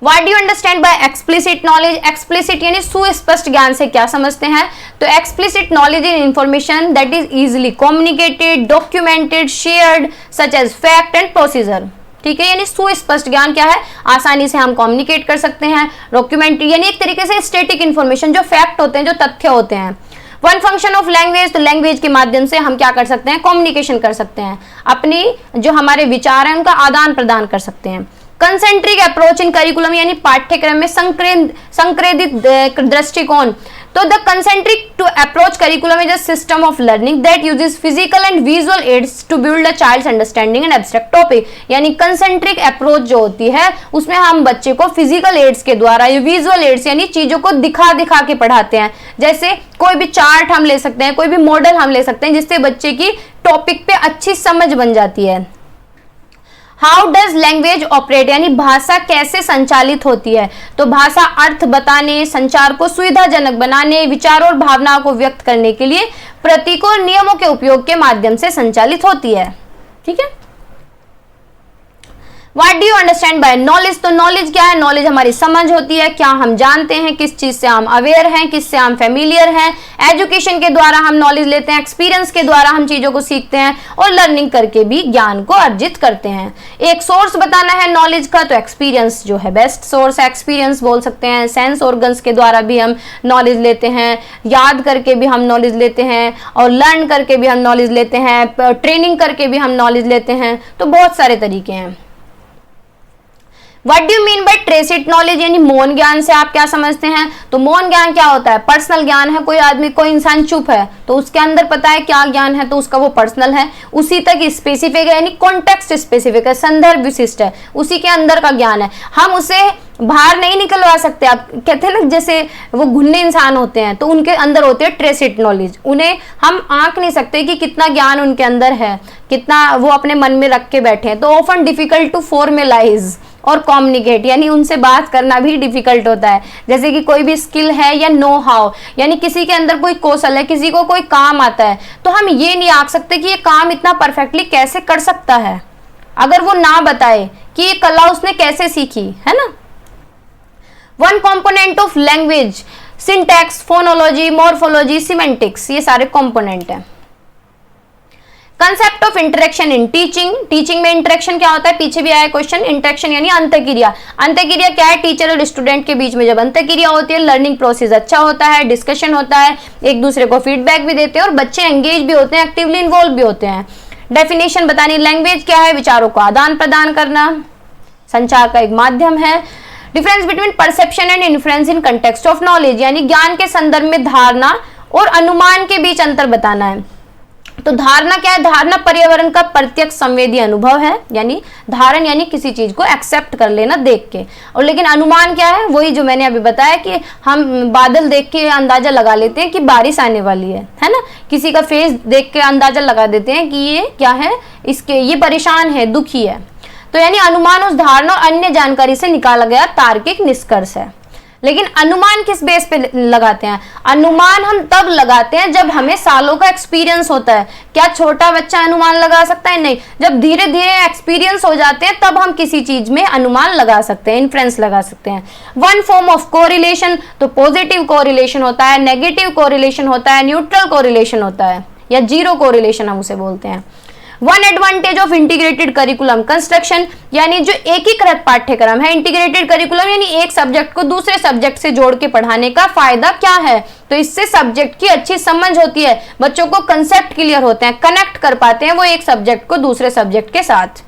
What do you understand by explicit knowledge? Explicit यानी सुस्पष्ट ज्ञान से क्या समझते हैं, तो explicit knowledge in information that is easily communicated, documented, shared, such as fact and procedure। ठीक है, यानी सुस्पष्ट ज्ञान क्या है, आसानी से हम कम्युनिकेट कर सकते हैं, डॉक्यूमेंट यानी एक तरीके से स्टैटिक इंफॉर्मेशन, जो फैक्ट होते हैं, जो तथ्य होते हैं। वन फंक्शन ऑफ लैंग्वेज, तो लैंग्वेज के माध्यम से हम क्या कर सकते हैं, कम्युनिकेशन कर सकते हैं, अपनी जो हमारे विचार हैं उनका आदान प्रदान कर सकते हैं। कंसेंट्रिक अप्रोच इन करिकुलम, यानी पाठ्यक्रम में संक्रेदित दृष्टिकोण, तो the concentric to approach curriculum is a system of learning that uses physical and visual aids to build a child's understanding and abstract topic, यानी कंसेंट्रिक अप्रोच जो होती है उसमें हम बच्चे को फिजिकल एड्स के द्वारा या विजुअल एड्स यानी चीजों को दिखा दिखा के पढ़ाते हैं। जैसे कोई भी चार्ट हम ले सकते हैं, कोई भी मॉडल हम ले सकते हैं, जिससे बच्चे की टॉपिक पे अच्छी समझ बन जाती है। हाउ डज लैंग्वेज ऑपरेट, यानी भाषा कैसे संचालित होती है, तो भाषा अर्थ बताने, संचार को सुविधाजनक बनाने, विचारों और भावनाओं को व्यक्त करने के लिए प्रतीकों और नियमों के उपयोग के माध्यम से संचालित होती है। ठीक है, What do you understand by knowledge? तो नॉलेज क्या है, नॉलेज हमारी समझ होती है, क्या हम जानते हैं, किस चीज से हम अवेयर हैं, किससे हम फेमिलियर हैं। एजुकेशन के द्वारा हम नॉलेज लेते हैं, एक्सपीरियंस के द्वारा हम चीजों को सीखते हैं और लर्निंग करके भी ज्ञान को अर्जित करते हैं। एक सोर्स बताना है नॉलेज का, तो एक्सपीरियंस जो है बेस्ट सोर्स है, एक्सपीरियंस बोल सकते हैं। सेंस ऑर्गन्स के द्वारा भी हम नॉलेज लेते हैं, याद करके भी हम नॉलेज लेते हैं, और लर्न करके भी हम नॉलेज लेते हैं, ट्रेनिंग करके भी हम नॉलेज लेते हैं। तो बहुत सारे तरीके हैं। What do you mean by tacit knowledge, यानी मौन ज्ञान से आप क्या समझते हैं, तो मौन ज्ञान क्या होता है, पर्सनल ज्ञान है। कोई आदमी, कोई इंसान चुप है तो उसके अंदर पता है क्या ज्ञान है, तो उसका वो पर्सनल है। उसी तक स्पेसिफिक है, यानी कॉन्टेक्स्ट स्पेसिफिक है, संदर्भ विशिष्ट है, उसी के अंदर का ज्ञान है। हम उसे बाहर नहीं निकलवा सकते। आप कहते हैं ना, जैसे वो घुन्ने इंसान होते हैं तो उनके अंदर होती है ट्रेसिट नॉलेज, उन्हें हम आंक नहीं सकते कि कितना ज्ञान उनके अंदर है, कितना वो अपने मन में रख के बैठे हैं। तो ऑफन डिफिकल्ट टू फॉर्मेलाइज और कम्युनिकेट, यानी उनसे बात करना भी डिफिकल्ट होता है। जैसे कि कोई भी स्किल है या नो हाउ, यानी किसी के अंदर कोई कौशल है, किसी को कोई काम आता है, तो हम ये नहीं आंक सकते कि ये काम इतना परफेक्टली कैसे कर सकता है, अगर वो ना बताए कि ये कला उसने कैसे सीखी, है ना। One component of language, syntax, phonology, morphology, semantics, ये सारे कंपोनेंट हैं। Concept of interaction in teaching, teaching में इंटरेक्शन क्या होता है, पीछे भी आया क्वेश्चन। इंटरेक्शन यानी अंतःक्रिया। अंतःक्रिया क्या है, टीचर और स्टूडेंट के बीच में जब अंतःक्रिया होती है, लर्निंग प्रोसेस अच्छा होता है, डिस्कशन होता है, एक दूसरे को फीडबैक भी देते हैं और बच्चे एंगेज भी होते हैं, एक्टिवली इन्वॉल्व भी होते हैं। डेफिनेशन बतानी, लैंग्वेज क्या है, विचारों को आदान प्रदान करना, संचार का एक माध्यम है। Difference between perception and influence in context of knowledge, यानी ज्ञान के संदर्भ में धारणा और अनुमान के बीच अंतर बताना है। तो धारणा क्या है, धारणा पर्यावरण का प्रत्यक्ष संवेदी अनुभव है, यानी धारण यानी किसी चीज को एक्सेप्ट कर लेना देख के। और लेकिन अनुमान क्या है, वही जो मैंने अभी बताया कि हम बादल देख के अंदाजा लगा लेते हैं कि बारिश आने वाली है ना। किसी का फेस देख के अंदाजा लगा देते हैं कि ये क्या है, इसके ये परेशान है, दुखी है। तो यानी अनुमान उस धारणा और अन्य जानकारी से निकाला गया तार्किक निष्कर्ष है। लेकिन अनुमान किस बेस पे लगाते हैं, अनुमान हम तब लगाते हैं जब हमें सालों का एक्सपीरियंस होता है। क्या छोटा बच्चा अनुमान लगा सकता है, नहीं। जब धीरे धीरे एक्सपीरियंस हो जाते हैं तब हम किसी चीज में अनुमान लगा सकते हैं, इन्फ्रेंस लगा सकते हैं। वन फॉर्म ऑफ कोरिलेशन, तो पॉजिटिव कोरिलेशन होता है, नेगेटिव कोरिलेशन होता है, न्यूट्रल कोरिलेशन होता है, या जीरो कोरिलेशन हम उसे बोलते हैं। One advantage of integrated curriculum construction, यानी जो एकीकृत पाठ्यक्रम है, इंटीग्रेटेड करिकुलम यानी एक सब्जेक्ट को दूसरे सब्जेक्ट से जोड़ के पढ़ाने का फायदा क्या है, तो इससे सब्जेक्ट की अच्छी समझ होती है, बच्चों को कंसेप्ट क्लियर होते हैं, कनेक्ट कर पाते हैं वो एक सब्जेक्ट को दूसरे सब्जेक्ट के साथ।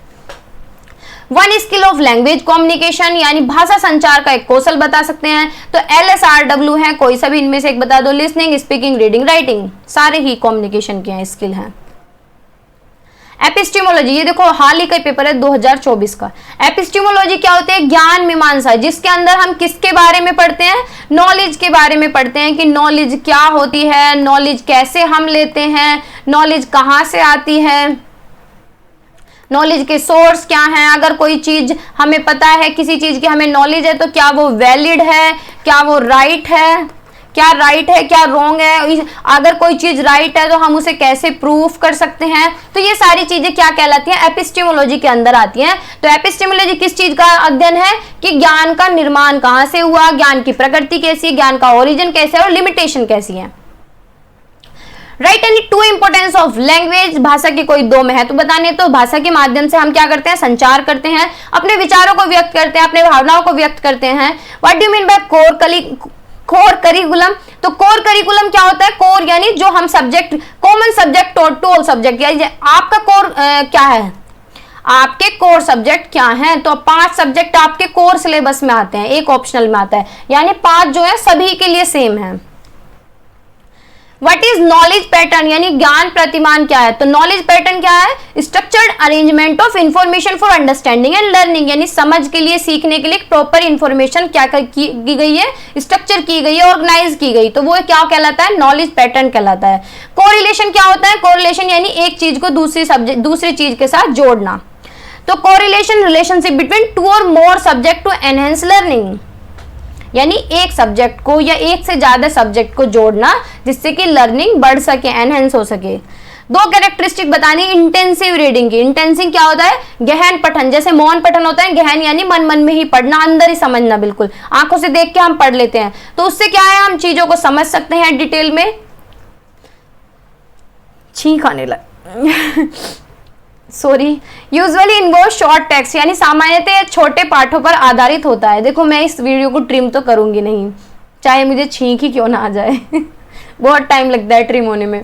One skill of language communication, यानी भाषा संचार का एक कौशल बता सकते हैं। तो LSRW है, कोई सा भी इनमें से एक बता दो, लिसनिंग, स्पीकिंग, रीडिंग, राइटिंग, सारे ही कम्युनिकेशन के स्किल हैं। एपिस्टेमोलॉजी, ये देखो हाल ही का पेपर है 2024 का। एपिस्टेमोलॉजी क्या होती है? ज्ञान मीमांसा, जिसके अंदर हम किसके बारे में पढ़ते हैं? नॉलेज के बारे में पढ़ते हैं कि नॉलेज क्या होती है, नॉलेज कैसे हम लेते हैं, नॉलेज कहाँ से आती है, नॉलेज के सोर्स क्या हैं। अगर कोई चीज हमें पता है, किसी चीज की हमें नॉलेज है, तो क्या वो वैलिड है, क्या वो राइट है, क्या राइट है, क्या रॉन्ग है। अगर कोई चीज राइट है तो हम उसे कैसे प्रूफ कर सकते हैं। तो ये सारी चीजें क्या कहलाती हैं? एपिस्टेमोलॉजी के अंदर आती हैं। तो एपिस्टेमोलॉजी किस चीज का अध्ययन है? कि ज्ञान का निर्माण कहां से हुआ, ज्ञान की प्रकृति कैसी है, ज्ञान का ओरिजिन कैसे है और लिमिटेशन कैसी है। Right any two importance of language, भाषा के कोई दो महत्व बताने। तो भाषा के माध्यम से हम क्या करते हैं? संचार करते हैं, अपने विचारों को व्यक्त करते हैं, अपने भावनाओं को व्यक्त करते हैं। What do you mean by core curriculum? तो कोर करिकुलम क्या होता है? कोर यानी जो हम subject, common subject to all subject, यानी आपका कोर क्या है, आपके कोर सब्जेक्ट क्या हैं? तो 5 सब्जेक्ट आपके कोर सिलेबस में आते हैं, एक ऑप्शनल में आता है, यानी 5 जो है सभी के लिए सेम है। व्हाट इज नॉलेज पैटर्न, यानी ज्ञान प्रतिमान क्या है? तो नॉलेज पैटर्न क्या है? Structured arrangement of information for understanding and learning, यानी समझ के लिए, सीखने के लिए प्रॉपर इंफॉर्मेशन क्या की गई है, स्ट्रक्चर की गई है, ऑर्गेनाइज की गई, तो वो क्या कहलाता है? नॉलेज पैटर्न कहलाता है। कोरिलेशन क्या होता है? कोरिलेशन यानी एक चीज को दूसरी चीज के साथ जोड़ना। तो कोरिलेशन रिलेशनशिप बिटवीन 2 और more subject to enhance learning, यानी एक सब्जेक्ट को या एक से ज्यादा सब्जेक्ट को जोड़ना जिससे कि लर्निंग बढ़ सके, एनहेंस हो सके। 2 कैरेक्टरिस्टिक बतानी इंटेंसिव रीडिंग की। इंटेंसिव क्या होता है? गहन पठन, जैसे मौन पठन होता है, गहन यानी मन में ही पढ़ना, अंदर ही समझना, बिल्कुल आंखों से देख के हम पढ़ लेते हैं। तो उससे क्या है? हम चीजों को समझ सकते हैं डिटेल में। छींक आने लग sorry. Usually involve short text, यानी सामान्यतः छोटे पाठों पर आधारित होता है। देखो मैं इस वीडियो को ट्रिम तो करूंगी नहीं, चाहे मुझे छींक ही क्यों ना आ जाए बहुत टाइम लगता है ट्रिम होने में।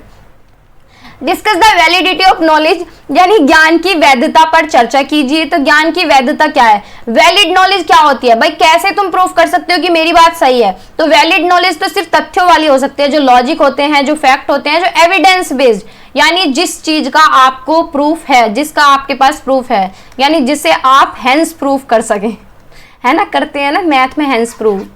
Discuss the validity of knowledge, यानी ज्ञान की वैधता पर चर्चा कीजिए। तो ज्ञान की वैधता क्या है? वैलिड नॉलेज क्या होती है? भाई कैसे तुम प्रूफ कर सकते हो कि मेरी बात सही है? तो वैलिड नॉलेज तो सिर्फ तथ्यों वाली हो सकती है, जो लॉजिक होते हैं, जो फैक्ट होते हैं, जो एविडेंस बेस्ड, यानी जिस चीज का आपको प्रूफ है, जिसका आपके पास प्रूफ है, यानी जिसे आप हैंस प्रूफ कर सके, है ना, करते हैं ना मैथ में hence proof.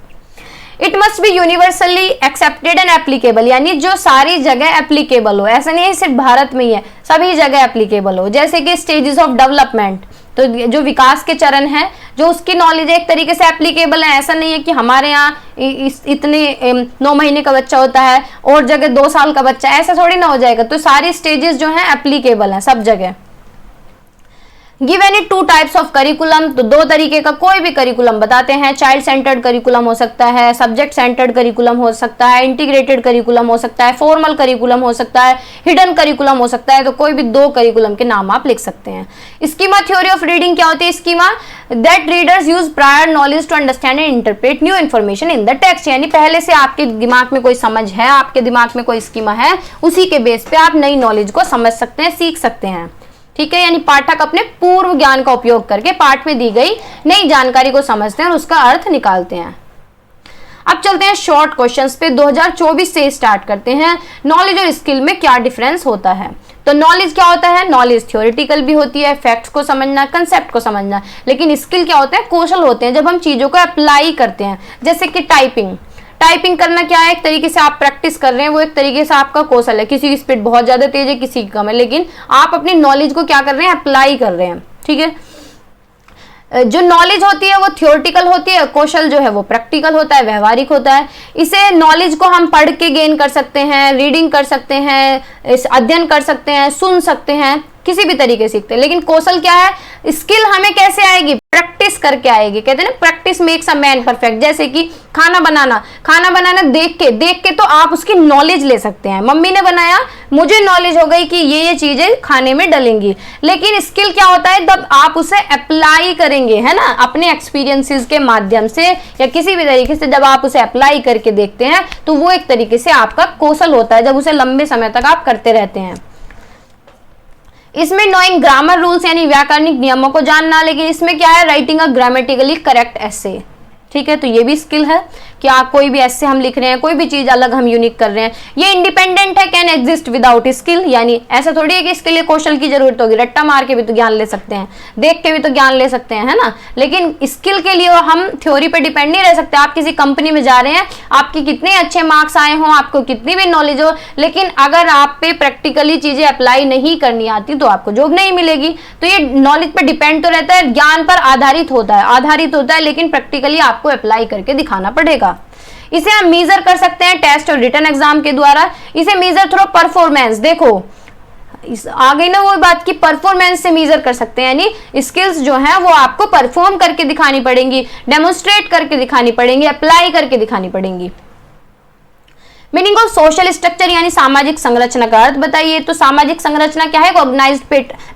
It must be universally accepted and applicable, यानी जो सारी जगह एप्लीकेबल हो, ऐसा नहीं है सिर्फ भारत में ही है, सभी जगह एप्लीकेबल हो। जैसे कि स्टेजेस ऑफ डेवलपमेंट, तो जो विकास के चरण है, जो उसकी नॉलेज एक तरीके से एप्लीकेबल है। ऐसा नहीं है कि हमारे यहाँ इतने 9 महीने का बच्चा होता है और जगह 2 साल का बच्चा, ऐसा थोड़ी ना हो जाएगा। तो सारी स्टेजेस जो हैं एप्लीकेबल हैं सब जगह। Give any 2 types of curriculum, तो 2 तरीके का कोई भी करिकुलम बताते हैं। चाइल्ड सेंटर्ड करिकुलम हो सकता है, सब्जेक्ट सेंटर्ड करिकुलम हो सकता है, इंटीग्रेटेड करिकुलम हो सकता है, फॉर्मल करिकुलम हो सकता है, हिडन करिकुलम हो सकता है। तो कोई भी 2 करिकुलम के नाम आप लिख सकते हैं। स्कीमा थ्योरी ऑफ रीडिंग क्या होती है? Schema that readers use prior knowledge to understand and interpret new information in the text, यानी पहले से आपके दिमाग में कोई समझ है, आपके दिमाग में कोई स्कीमा है, उसी के बेस पे आप नई नॉलेज को समझ सकते हैं, सीख सकते हैं। ठीक है, यानी पाठक अपने पूर्व ज्ञान का उपयोग करके पाठ में दी गई नई जानकारी को समझते हैं और उसका अर्थ निकालते हैं। अब चलते हैं शॉर्ट क्वेश्चंस पे। 2024 से स्टार्ट करते हैं। नॉलेज और स्किल में क्या डिफरेंस होता है? तो नॉलेज क्या होता है? नॉलेज थ्योरेटिकल भी होती है, फैक्ट्स को समझना, कंसेप्ट को समझना। लेकिन स्किल क्या होता है? कौशल होते हैं, जब हम चीजों को अप्लाई करते हैं। जैसे कि टाइपिंग करना क्या है? एक तरीके से आप प्रैक्टिस कर रहे हैं, वो एक तरीके से आपका कौशल है। किसी की स्पीड बहुत ज्यादा तेज है, किसी की कम है, लेकिन आप अपनी नॉलेज को क्या कर रहे हैं? अप्लाई कर रहे हैं। ठीक है, जो नॉलेज होती है वो थ्योरेटिकल होती है, कौशल जो है वो प्रैक्टिकल होता है, व्यवहारिक होता है। इसे नॉलेज को हम पढ़ के गेन कर सकते हैं, रीडिंग कर सकते हैं, अध्ययन कर सकते हैं, सुन सकते हैं, किसी भी तरीके सीखते हैं। लेकिन कौशल क्या है? स्किल हमें कैसे आएगी? प्रैक्टिस करके आएगी। कहते हैं ना practice makes a man perfect. जैसे कि खाना बनाना देख के तो आप उसकी नॉलेज ले सकते हैं। मम्मी ने बनाया, मुझे नॉलेज हो गई कि ये चीजें खाने में डलेंगी। लेकिन स्किल क्या होता है? जब आप उसे अप्लाई करेंगे, है ना, अपने एक्सपीरियंसेस के माध्यम से या किसी भी तरीके से जब आप उसे अप्लाई करके देखते हैं तो वो एक तरीके से आपका कौशल होता है, जब उसे लंबे समय तक आप करते रहते हैं। इसमें नोइंग ग्रामर रूल्स यानी व्याकरणिक नियमों को जानना। लेकिन इसमें क्या है? राइटिंग अ ग्रामेटिकली करेक्ट एसे। ठीक है, तो ये भी स्किल है क्या कोई भी ऐसे हम लिख रहे हैं, कोई भी चीज अलग हम यूनिक कर रहे हैं, ये इंडिपेंडेंट है, कैन एग्जिस्ट विदाउट स्किल, यानी ऐसा थोड़ी है कि इसके लिए कौशल की जरूरत होगी, रट्टा मार के भी तो ज्ञान ले सकते हैं, देख के भी तो ज्ञान ले सकते हैं, है ना। लेकिन स्किल के लिए हम थ्योरी पे डिपेंड नहीं रह सकते। आप किसी कंपनी में जा रहे हैं, आपके कितने अच्छे मार्क्स आए हों, आपको कितनी भी नॉलेज हो, लेकिन अगर आप पे प्रैक्टिकली चीजें अप्लाई नहीं करनी आती तो आपको जॉब नहीं मिलेगी। तो ये नॉलेज पे डिपेंड तो रहता है, ज्ञान पर आधारित होता है, लेकिन प्रैक्टिकली आपको अप्लाई करके दिखाना पड़ेगा। इसे हम मेजर कर सकते हैं टेस्ट और रिटन एग्जाम के द्वारा। इसे मेजर थ्रू परफॉर्मेंस, देखो आ गई ना वो बात की परफॉर्मेंस से मेजर कर सकते हैं, यानी स्किल्स जो है वो आपको परफॉर्म करके दिखानी पड़ेंगी, डेमोन्स्ट्रेट करके दिखानी पड़ेंगी, अप्लाई करके दिखानी पड़ेंगी। मीनिंग ऑफ सोशल स्ट्रक्चर यानी सामाजिक संरचना का अर्थ बताइए। तो सामाजिक संरचना क्या है? ऑर्गेनाइज्ड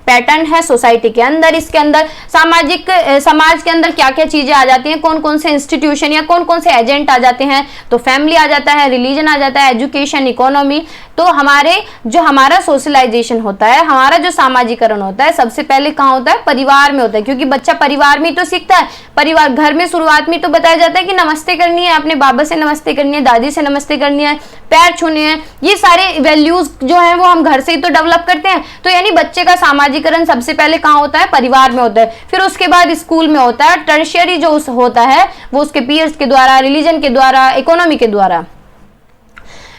पैटर्न है सोसाइटी के अंदर। इसके अंदर समाज के अंदर क्या क्या चीजें आ जाती हैं, कौन कौन से इंस्टीट्यूशन या कौन कौन से एजेंट आ जाते हैं। तो फैमिली आ जाता है, रिलीजन आ जाता है, एजुकेशन, इकोनॉमी। तो हमारा सोशलाइजेशन होता है, हमारा जो सामाजिकरण होता है, सबसे पहले कहाँ होता है? परिवार में होता है, क्योंकि बच्चा परिवार में तो सीखता है। परिवार घर में शुरुआत में तो बताया जाता है कि नमस्ते करनी है, अपने बाबा से नमस्ते करनी है, दादी से नमस्ते करनी है, पैर छूने हैं। ये सारे वैल्यूज जो हैं वो हम घर से ही तो डेवलप करते हैं। तो यानी बच्चे का सामाजिकरण सबसे पहले कहाँ होता है? परिवार में होता है। फिर उसके बाद स्कूल में होता है। टर्शियरी जो होता है वो उसके पीयर्स के द्वारा, रिलीजन के द्वारा, इकोनॉमी के द्वारा।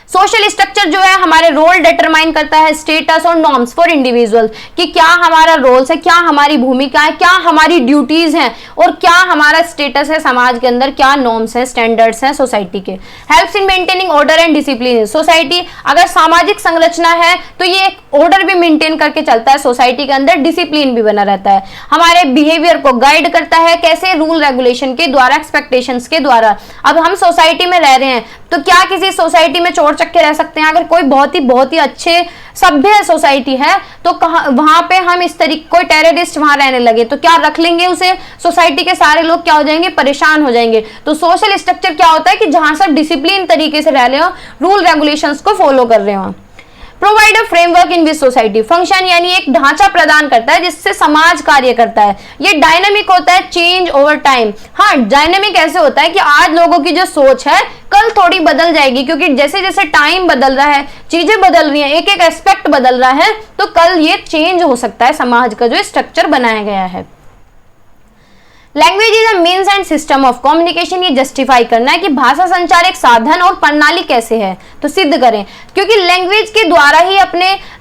सोशल स्ट्रक्चर जो है हमारे रोल डिटरमाइन करता है, स्टेटस और नॉर्म्स फॉर इंडिविजुअल, कि क्या हमारा रोल्स है, क्या हमारी भूमिका है, क्या हमारी ड्यूटीज हैं और क्या हमारा स्टेटस है समाज के अंदर, क्या नॉर्म्स हैं, स्टैंडर्ड्स हैं सोसाइटी के। Helps in maintaining order and discipline society. अगर सामाजिक संरचना है तो ये एक ऑर्डर भी मेंटेन करके चलता है सोसाइटी के अंदर, डिसिप्लिन भी बना रहता है, हमारे बिहेवियर को गाइड करता है। कैसे? रूल रेगुलेशन के द्वारा, एक्सपेक्टेशंस के द्वारा। अब हम सोसाइटी में रह रहे हैं तो क्या किसी सोसाइटी में चोर चक्के रह सकते हैं? अगर कोई बहुत ही अच्छे सभ्य सोसाइटी है तो वहां पे हम इस तरीके, कोई टेररिस्ट वहां रहने लगे तो क्या रख लेंगे उसे? सोसाइटी के सारे लोग क्या हो जाएंगे? परेशान हो जाएंगे। तो सोशल स्ट्रक्चर क्या होता है कि जहां सब डिसिप्लिन तरीके से रह रहे हो, रूल रेगुलेशंस को फॉलो कर रहे हो। Provide a framework in which society function, यानी एक ढांचा प्रदान करता है जिससे समाज कार्य करता है। ये डायनामिक होता है, चेंज ओवर टाइम। हाँ, डायनामिक ऐसे होता है कि आज लोगों की जो सोच है कल थोड़ी बदल जाएगी, क्योंकि जैसे जैसे टाइम बदल रहा है, चीजें बदल रही हैं, एक एक एस्पेक्ट बदल रहा है, तो कल ये चेंज हो सकता है समाज का जो स्ट्रक्चर बनाया गया है। Language is a means and system of communication. ये जस्टिफाई करना है कि भाषा संचार एक साधन और प्रणाली कैसे है, तो सिद्ध करें। क्योंकि लैंग्वेज के द्वारा ही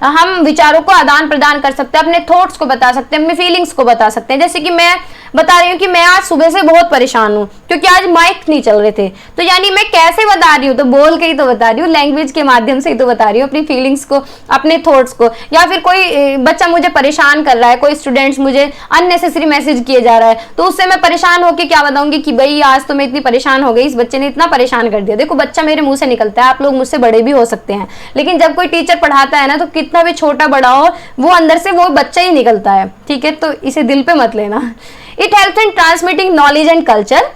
हम विचारों को आदान प्रदान कर सकते हैं, अपने थॉट्स को बता सकते हैं, अपने फीलिंग्स को बता सकते हैं। जैसे कि मैं बता रही हूँ कि मैं आज सुबह से बहुत परेशान हूँ क्योंकि आज माइक नहीं चल रहे थे, तो यानी मैं कैसे बता रही हूँ? तो बोल के ही तो बता रही हूँ, लैंग्वेज के माध्यम से ही तो बता रही हूँ अपनी फीलिंग्स को, अपने थॉट्स को। या फिर कोई बच्चा मुझे परेशान कर रहा है, कोई स्टूडेंट्स मुझे अननेसेसरी मैसेज किए जा रहा है, तो उससे मैं परेशान होकर क्या बताऊंगी कि भाई आज तो मैं इतनी परेशान हो गई, इस बच्चे ने इतना परेशान कर दिया। देखो, बच्चा मेरे मुंह से निकलता है, आप लोग मुझसे बड़े भी हो सकते हैं, लेकिन जब कोई टीचर पढ़ाता है ना, तो कितना भी छोटा बड़ा हो, वो अंदर से वो बच्चा ही निकलता है। ठीक है, तो इसे दिल पे मत लेना। It helps in transmitting knowledge and culture,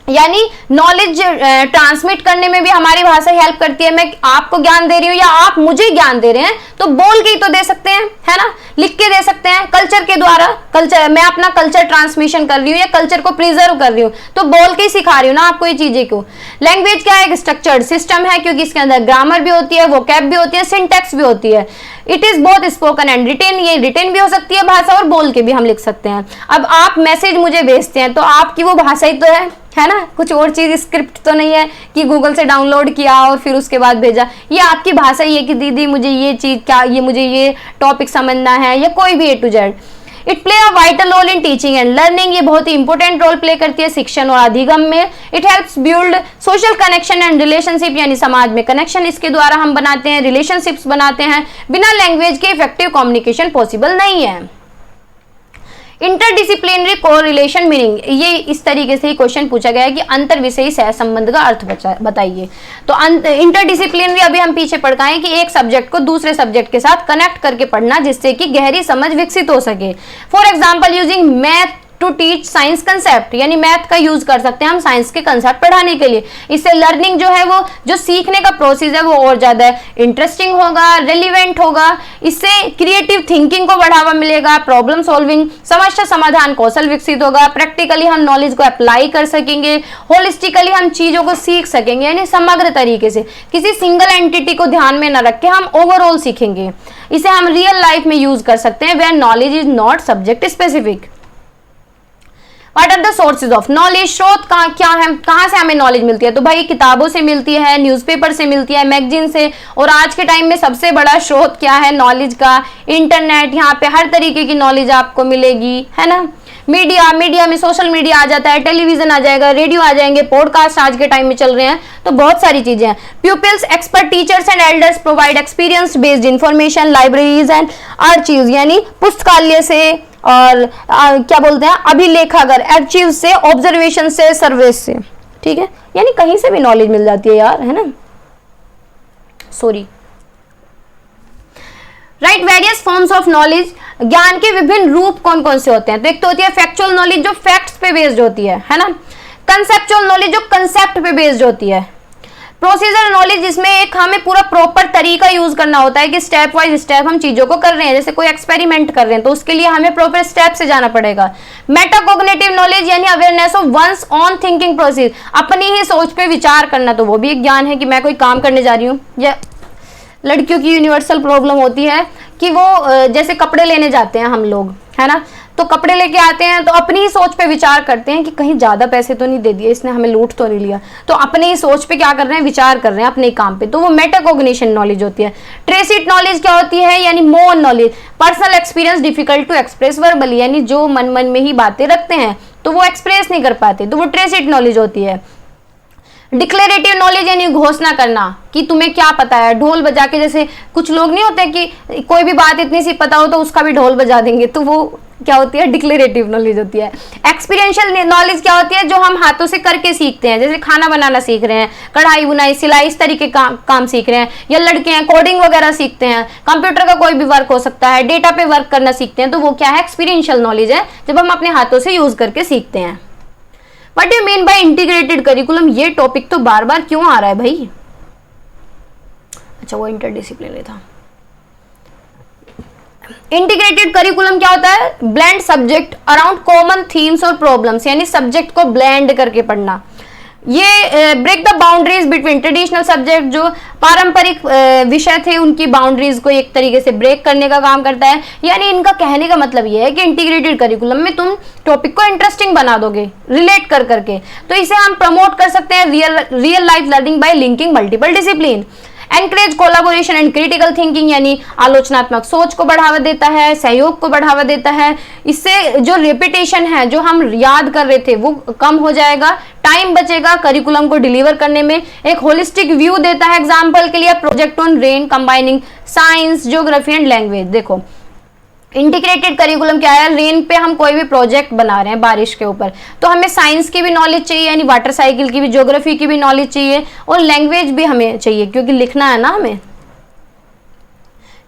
यानी नॉलेज ट्रांसमिट करने में भी हमारी भाषा हेल्प करती है। मैं आपको ज्ञान दे रही हूँ या आप मुझे ज्ञान दे रहे हैं, तो बोल के ही तो दे सकते हैं, है ना, लिख के दे सकते हैं। कल्चर के द्वारा, कल्चर, मैं अपना कल्चर ट्रांसमिशन कर रही हूँ या कल्चर को प्रिजर्व कर रही हूँ, तो बोल के ही सिखा रही हूँ ना आपको ये चीजें को। लैंग्वेज क्या है? एक स्ट्रक्चर्ड सिस्टम है, क्योंकि इसके अंदर ग्रामर भी होती है, वोकैब भी होती है, सिंटैक्स भी होती है। It is both spoken and written, ये रिटेन भी हो सकती है भाषा और बोल के भी हम लिख सकते हैं। अब आप मैसेज मुझे भेजते हैं तो आपकी वो भाषा ही तो है ना, कुछ और चीज स्क्रिप्ट तो नहीं है कि गूगल से डाउनलोड किया और फिर उसके बाद भेजा। ये आपकी भाषा ही है कि दीदी मुझे ये चीज, क्या ये मुझे ये टॉपिक समझना है, या कोई भी A to Z। It play a vital role in teaching and learning, ये बहुत ही इंपॉर्टेंट रोल प्ले करती है शिक्षण और अधिगम में। It helps build social connection and relationship, यानी समाज में कनेक्शन इसके द्वारा हम बनाते हैं, रिलेशनशिप्स बनाते हैं। बिना लैंग्वेज के इफेक्टिव कम्युनिकेशन पॉसिबल नहीं है। इंटरडिसिप्लिनरी कोरिलेशन मीनिंग, ये इस तरीके से ही क्वेश्चन पूछा गया है कि अंतर विषयी सह संबंध का अर्थ बताइए। तो इंटरडिसिप्लिनरी अभी हम पीछे पढ़ गए कि एक सब्जेक्ट को दूसरे सब्जेक्ट के साथ कनेक्ट करके पढ़ना, जिससे कि गहरी समझ विकसित हो सके। For example, using math to teach science concept, यानी मैथ का यूज कर सकते हैं हम साइंस के कंसेप्ट पढ़ाने के लिए। इससे लर्निंग जो है वो जो सीखने का प्रोसेस है वो और ज्यादा इंटरेस्टिंग होगा, रेलिवेंट होगा। इससे क्रिएटिव थिंकिंग को बढ़ावा मिलेगा, प्रॉब्लम सॉल्विंग, समस्या समाधान कौशल विकसित होगा, प्रैक्टिकली हम नॉलेज को अप्लाई कर सकेंगे, होलिस्टिकली हम चीजों को सीख सकेंगे, यानी समग्र तरीके से किसी सिंगल एंटिटी को ध्यान में न रख के हम ओवरऑल सीखेंगे। इसे हम रियल लाइफ में यूज कर सकते हैं where knowledge is not subject specific. What are the sources of knowledge, स्रोत क्या है, कहां से हमें नॉलेज मिलती है? तो भाई किताबों से मिलती है, न्यूज़पेपर से मिलती है, मैगजीन से, और आज के टाइम में सबसे बड़ा स्रोत क्या है नॉलेज का? इंटरनेट। यहाँ पे हर तरीके की नॉलेज आपको मिलेगी, है ना। मीडिया में सोशल मीडिया आ जाता है, टेलीविजन आ जाएगा, रेडियो आ जाएंगे, पॉडकास्ट आज के टाइम में चल रहे हैं, तो बहुत सारी चीजें हैं। Pupils, expert, teachers and elders provide experience based information, libraries and archives, यानी पुस्तकालय से और क्या बोलते हैं अभिलेखागार, आर्चीव से, ऑब्जर्वेशन से, सर्वे से, ठीक है, यानी कहीं से भी नॉलेज मिल जाती है यार, है ना। Sorry, right. Various forms of knowledge, ज्ञान के विभिन्न रूप कौन कौन से होते हैं? तो एक तो होती है फैक्चुअल नॉलेज जो फैक्ट्स पे बेस्ड होती है ना। कंसेप्चुअल नॉलेज जो कंसेप्ट पे बेस्ड होती है। प्रोसीजर नॉलेज जिसमें एक हमें पूरा प्रॉपर तरीका यूज करना होता है कि स्टेप वाइज स्टेप हम चीजों को कर रहे हैं, जैसे कोई एक्सपेरिमेंट कर रहे हैं तो उसके लिए हमें प्रॉपर स्टेप से जाना पड़ेगा। मेटाकॉग्निटिव नॉलेज यानी awareness of one's own thinking process, अपनी ही सोच पे विचार करना, तो वो भी एक ज्ञान है कि मैं कोई काम करने जा रही हूँ। या लड़कियों की यूनिवर्सल प्रॉब्लम होती है कि वो जैसे कपड़े लेने जाते हैं हम लोग, है ना, तो कपड़े लेके आते हैं तो अपनी ही सोच पे विचार करते हैं कि कहीं ज्यादा पैसे तो नहीं दे दिए इसने, हमें लूट तो नहीं लिया, तो अपने ही सोच पे क्या कर रहे हैं, विचार कर रहे हैं अपने काम पे, तो वो मेटाकॉग्निशन नॉलेज होती है। ट्रेसिट नॉलेज क्या होती है, यानी more knowledge, personal experience difficult to express verbally, यानी जो मन में ही बातें रखते हैं तो वो एक्सप्रेस नहीं कर पाते, तो वो ट्रेसिट नॉलेज होती है। डिक्लेरेटिव नॉलेज यानी घोषणा करना कि तुम्हें क्या पता है, ढोल बजा के, जैसे कुछ लोग नहीं होते कि कोई भी बात इतनी सी पता हो तो उसका भी ढोल बजा देंगे, तो वो क्या होती है, डिक्लेरेटिव नॉलेज होती है। एक्सपीरियंशियल नॉलेज क्या होती है, जो हम हाथों से करके सीखते हैं, जैसे खाना बनाना सीख रहे हैं, कढ़ाई बुनाई सिलाई इस तरीके काम सीख रहे हैं, या लड़के हैं कोडिंग वगैरह सीखते हैं, कंप्यूटर का कोई भी वर्क हो सकता है, डेटा पे वर्क करना सीखते हैं, तो वो क्या है, एक्सपीरियंशियल नॉलेज है, जब हम अपने हाथों से यूज करके सीखते हैं। What do mean by integrated curriculum, ये टॉपिक तो बार बार क्यों आ रहा है भाई? अच्छा, वो इंटरडिसिप्लिनरी था। इंटीग्रेटेड करिकुलम क्या होता है, blend subject around common themes और प्रॉब्लम्स, यानी सब्जेक्ट को ब्लेंड करके पढ़ना। ये break the boundaries between traditional subject, जो पारंपरिक विषय थे उनकी बाउंड्रीज को एक तरीके से ब्रेक करने का काम करता है। यानी इनका कहने का मतलब ये है कि इंटीग्रेटेड करिकुलम में तुम टॉपिक को इंटरेस्टिंग बना दोगे रिलेट कर करके, तो इसे हम प्रमोट कर सकते हैं real life learning by linking multiple discipline. Encourage collaboration and critical thinking, यानी आलोचनात्मक सोच को बढ़ावा देता है, सहयोग को बढ़ावा देता है। इससे जो रेपिटेशन है, जो हम याद कर रहे थे वो कम हो जाएगा, टाइम बचेगा करिकुलम को डिलीवर करने में। एक होलिस्टिक व्यू देता है, एग्जाम्पल के लिए project on rain combining science, geography and language. देखो इंटीग्रेटेड करिकुलम क्या है, रेन पे हम कोई भी प्रोजेक्ट बना रहे हैं बारिश के ऊपर, तो हमें साइंस की भी नॉलेज चाहिए, यानी वाटर साइकिल की भी, ज्योग्राफी की भी नॉलेज चाहिए, और लैंग्वेज भी हमें चाहिए क्योंकि लिखना है ना हमें।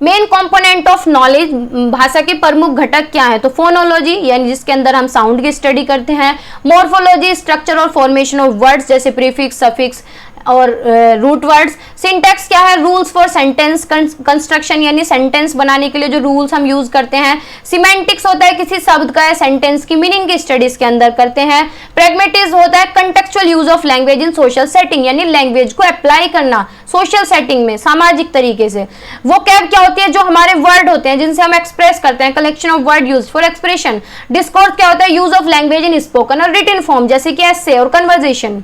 मेन कंपोनेंट ऑफ नॉलेज, भाषा के प्रमुख घटक क्या है, तो फोनोलॉजी यानी जिसके अंदर हम साउंड की स्टडी करते हैं, मॉर्फोलॉजी स्ट्रक्चर और फॉर्मेशन ऑफ वर्ड्स जैसे प्रीफिक्स, सफिक्स और रूट वर्ड्स। सिंटैक्स क्या है, रूल्स फॉर सेंटेंस कंस्ट्रक्शन, यानी सेंटेंस बनाने के लिए जो रूल्स हम यूज करते हैं। सिमेंटिक्स होता है किसी शब्द का या सेंटेंस की मीनिंग की स्टडीज के अंदर करते हैं। प्रैग्मेटिज्म होता है contextual use of language in social setting, यानी लैंग्वेज को अप्लाई करना सोशल सेटिंग में, सामाजिक तरीके से। वोकैब क्या होती है, जो हमारे वर्ड होते हैं जिनसे हम एक्सप्रेस करते हैं, collection of word use for expression. Discourse क्या होता है, use of language in spoken और रिटन फॉर्म, जैसे कि एसे और कन्वर्सेशन।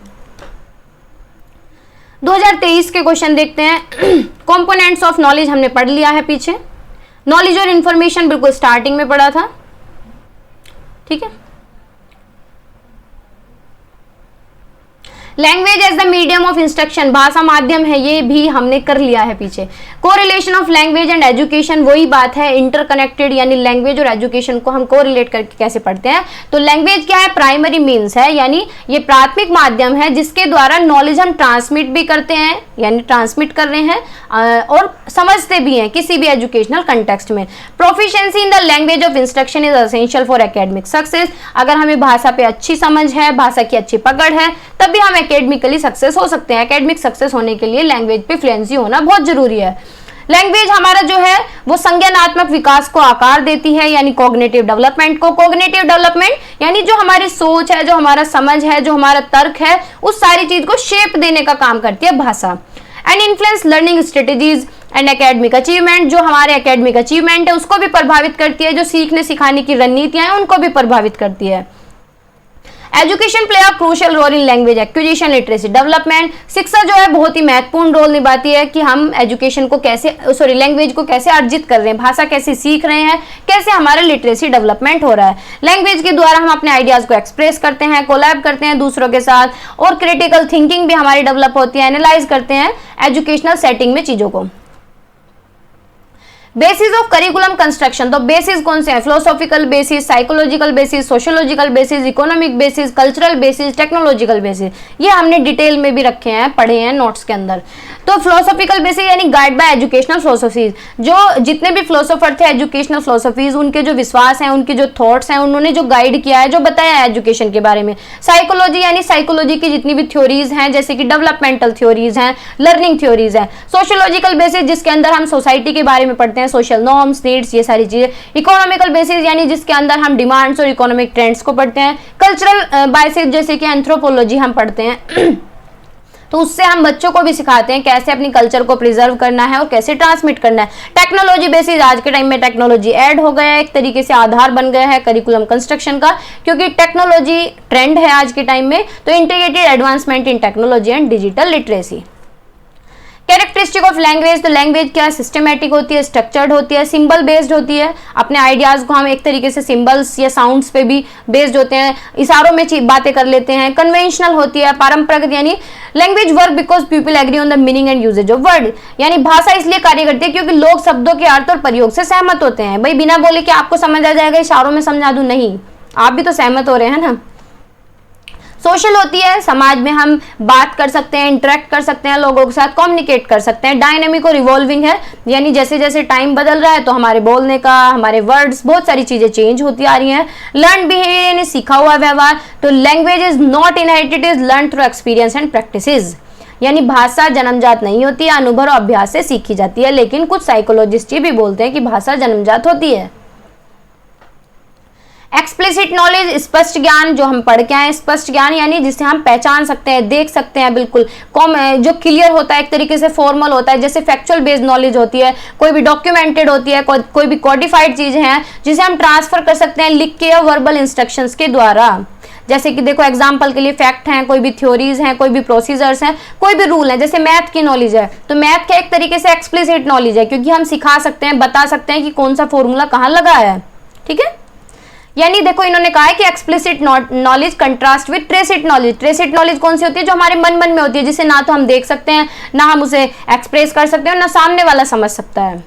2023 के क्वेश्चन देखते हैं। कंपोनेंट्स ऑफ नॉलेज हमने पढ़ लिया है पीछे, नॉलेज और इंफॉर्मेशन बिल्कुल स्टार्टिंग में पढ़ा था, ठीक है। Language as the medium of instruction, भाषा माध्यम है, ये भी हमने कर लिया है पीछे। Correlation of language and education, वही बात है, इंटरकनेक्टेड, यानी लैंग्वेज और एजुकेशन को हम कोरिलेट करके कैसे पढ़ते हैं। तो लैंग्वेज क्या है, प्राइमरी मीन्स है, यानी ये प्राथमिक माध्यम है जिसके द्वारा नॉलेज हम ट्रांसमिट भी करते हैं, यानी ट्रांसमिट कर रहे हैं और समझते भी हैं किसी भी एजुकेशनल कंटेक्स्ट में। Proficiency in the language of instruction is essential for academic success, अगर हमें भाषा पे अच्छी समझ है, भाषा की अच्छी पकड़ है, तभी हम एकेडमिकली सक्सेस हो सकते हैं। एकेडमिक सक्सेस होने के लिए लैंग्वेज पे फ्लुएंसी होना बहुत जरूरी है। लैंग्वेज हमारा जो है वो संज्ञानात्मक विकास को आकार देती है, यानी कॉग्निटिव डेवलपमेंट को। कॉग्निटिव डेवलपमेंट यानी जो हमारी सोच है, जो हमारा समझ है, जो हमारा तर्क है, उस सारी चीज को शेप देने का काम करती है भाषा। And influence learning strategies and academic achievement, जो हमारे एकेडमिक अचीवमेंट है उसको भी प्रभावित करती है, जो सीखने सिखाने की रणनीतियां हैं उनको भी प्रभावित करती है। Education play a crucial role in language acquisition literacy development, शिक्षा जो है बहुत ही महत्वपूर्ण रोल निभाती है कि हम एजुकेशन को कैसे लैंग्वेज को कैसे अर्जित कर रहे हैं, भाषा कैसे सीख रहे हैं, कैसे हमारा लिटरेसी डेवलपमेंट हो रहा है। लैंग्वेज के द्वारा हम अपने आइडियाज को एक्सप्रेस करते हैं, कोलैब करते हैं दूसरों के साथ, और क्रिटिकल थिंकिंग भी हमारी डेवलप होती है, एनालाइज करते हैं एजुकेशनल सेटिंग में चीजों को। बेसिस ऑफ करिकुलम कंस्ट्रक्शन, तो बेसिस कौन से हैं, philosophical basis, psychological basis, sociological basis, economic basis, cultural basis, technological basis, ये हमने डिटेल में भी रखे हैं, पढ़े हैं नोट्स के अंदर। तो फिलोसॉफिकल बेसिस यानी गाइड बाय एजुकेशनल फिलोसॉफीज, जो जितने भी फिलोसोफर थे एजुकेशनल फिलोसॉफीज, उनके जो विश्वास हैं, उनके जो थॉट्स हैं, उन्होंने जो गाइड किया है, जो बताया है एजुकेशन के बारे में। साइकोलॉजी यानी साइकोलॉजी की जितनी भी थ्योरीज हैं, जैसे कि डेवलपमेंटल थ्योरीज हैं, लर्निंग थ्योरीज हैं। सोशियोलॉजिकल बेसिस जिसके अंदर हम सोसाइटी के बारे में पढ़ते हैं, सोशल नॉर्म्स, नीड्स, ये सारी चीजें। इकोनॉमिकल बेसिस यानी जिसके अंदर हम डिमांड्स और इकोनॉमिक ट्रेंड्स को पढ़ते हैं। कल्चरल बेसिस जैसे कि एंथ्रोपोलॉजी हम पढ़ते हैं तो उससे हम बच्चों को भी सिखाते हैं कैसे अपनी कल्चर को प्रिजर्व करना है और कैसे ट्रांसमिट करना है। टेक्नोलॉजी बेसिस, आज के टाइम में टेक्नोलॉजी ऐड हो गया है, एक तरीके से आधार बन गया है करिकुलम कंस्ट्रक्शन का, क्योंकि टेक्नोलॉजी ट्रेंड है आज के टाइम में। तो integrated advancement in technology and digital literacy. Characteristic of language, तो लैंग्वेज क्या सिस्टमेटिक होती है, स्ट्रक्चर्ड होती है, सिंबल बेस्ड होती है। अपने आइडियाज को हम एक तरीके से सिंबल्स या साउंड्स पे भी बेस्ड होते हैं, इशारों में बातें कर लेते हैं। कन्वेंशनल होती है, पारंपरिक, यानी language work because people agree on the meaning and usages of word, यानी भाषा इसलिए कार्य करती है क्योंकि लोग शब्दों के अर्थ और प्रयोग से सहमत होते हैं। भाई बिना बोले कि आपको समझ आ जाएगा, इशारों में समझा दूं, नहीं, आप भी तो सहमत हो रहे हैं ना। सोशल होती है, समाज में हम बात कर सकते हैं, इंटरेक्ट कर सकते हैं, लोगों के साथ कम्युनिकेट कर सकते हैं। डायनेमिक और रिवॉल्विंग है, यानी जैसे जैसे टाइम बदल रहा है तो हमारे बोलने का, हमारे वर्ड्स, बहुत सारी चीजें चेंज होती आ रही हैं। लर्न बिहेवियर यानी सीखा हुआ व्यवहार, तो language is not inherited, is learn through experience and practices, यानी भाषा जन्मजात नहीं होती है, अनुभव और अभ्यास से सीखी जाती है। लेकिन कुछ साइकोलॉजिस्ट ये भी बोलते हैं कि भाषा जन्मजात होती है। एक्सप्लिसिट नॉलेज, स्पष्ट ज्ञान, जो हम पढ़ के आए, स्पष्ट ज्ञान यानी जिसे हम पहचान सकते हैं, देख सकते हैं, बिल्कुल जो क्लियर होता है, एक तरीके से फॉर्मल होता है। जैसे फैक्चुअल बेस्ड नॉलेज होती है, कोई भी डॉक्यूमेंटेड होती है, कोई भी कोडिफाइड चीजें हैं जिसे हम ट्रांसफर कर सकते हैं लिख के या वर्बल इंस्ट्रक्शंस के द्वारा। जैसे कि देखो एग्जाम्पल के लिए फैक्ट हैं, कोई भी थ्योरीज हैं, कोई भी प्रोसीजर्स हैं, कोई भी रूल है। जैसे मैथ की नॉलेज है तो मैथ का एक तरीके से एक्सप्लिसिट नॉलेज है, क्योंकि हम सिखा सकते हैं, बता सकते हैं कि कौन सा फॉर्मूला कहाँ लगा है। ठीक है, यानी देखो इन्होंने कहा है कि explicit knowledge contrast with tacit knowledge. Tacit knowledge कौन सी होती है, जो हमारे मन में होती है, जिसे ना तो हम देख सकते हैं, ना हम उसे एक्सप्रेस कर सकते हैं, ना सामने वाला समझ सकता है।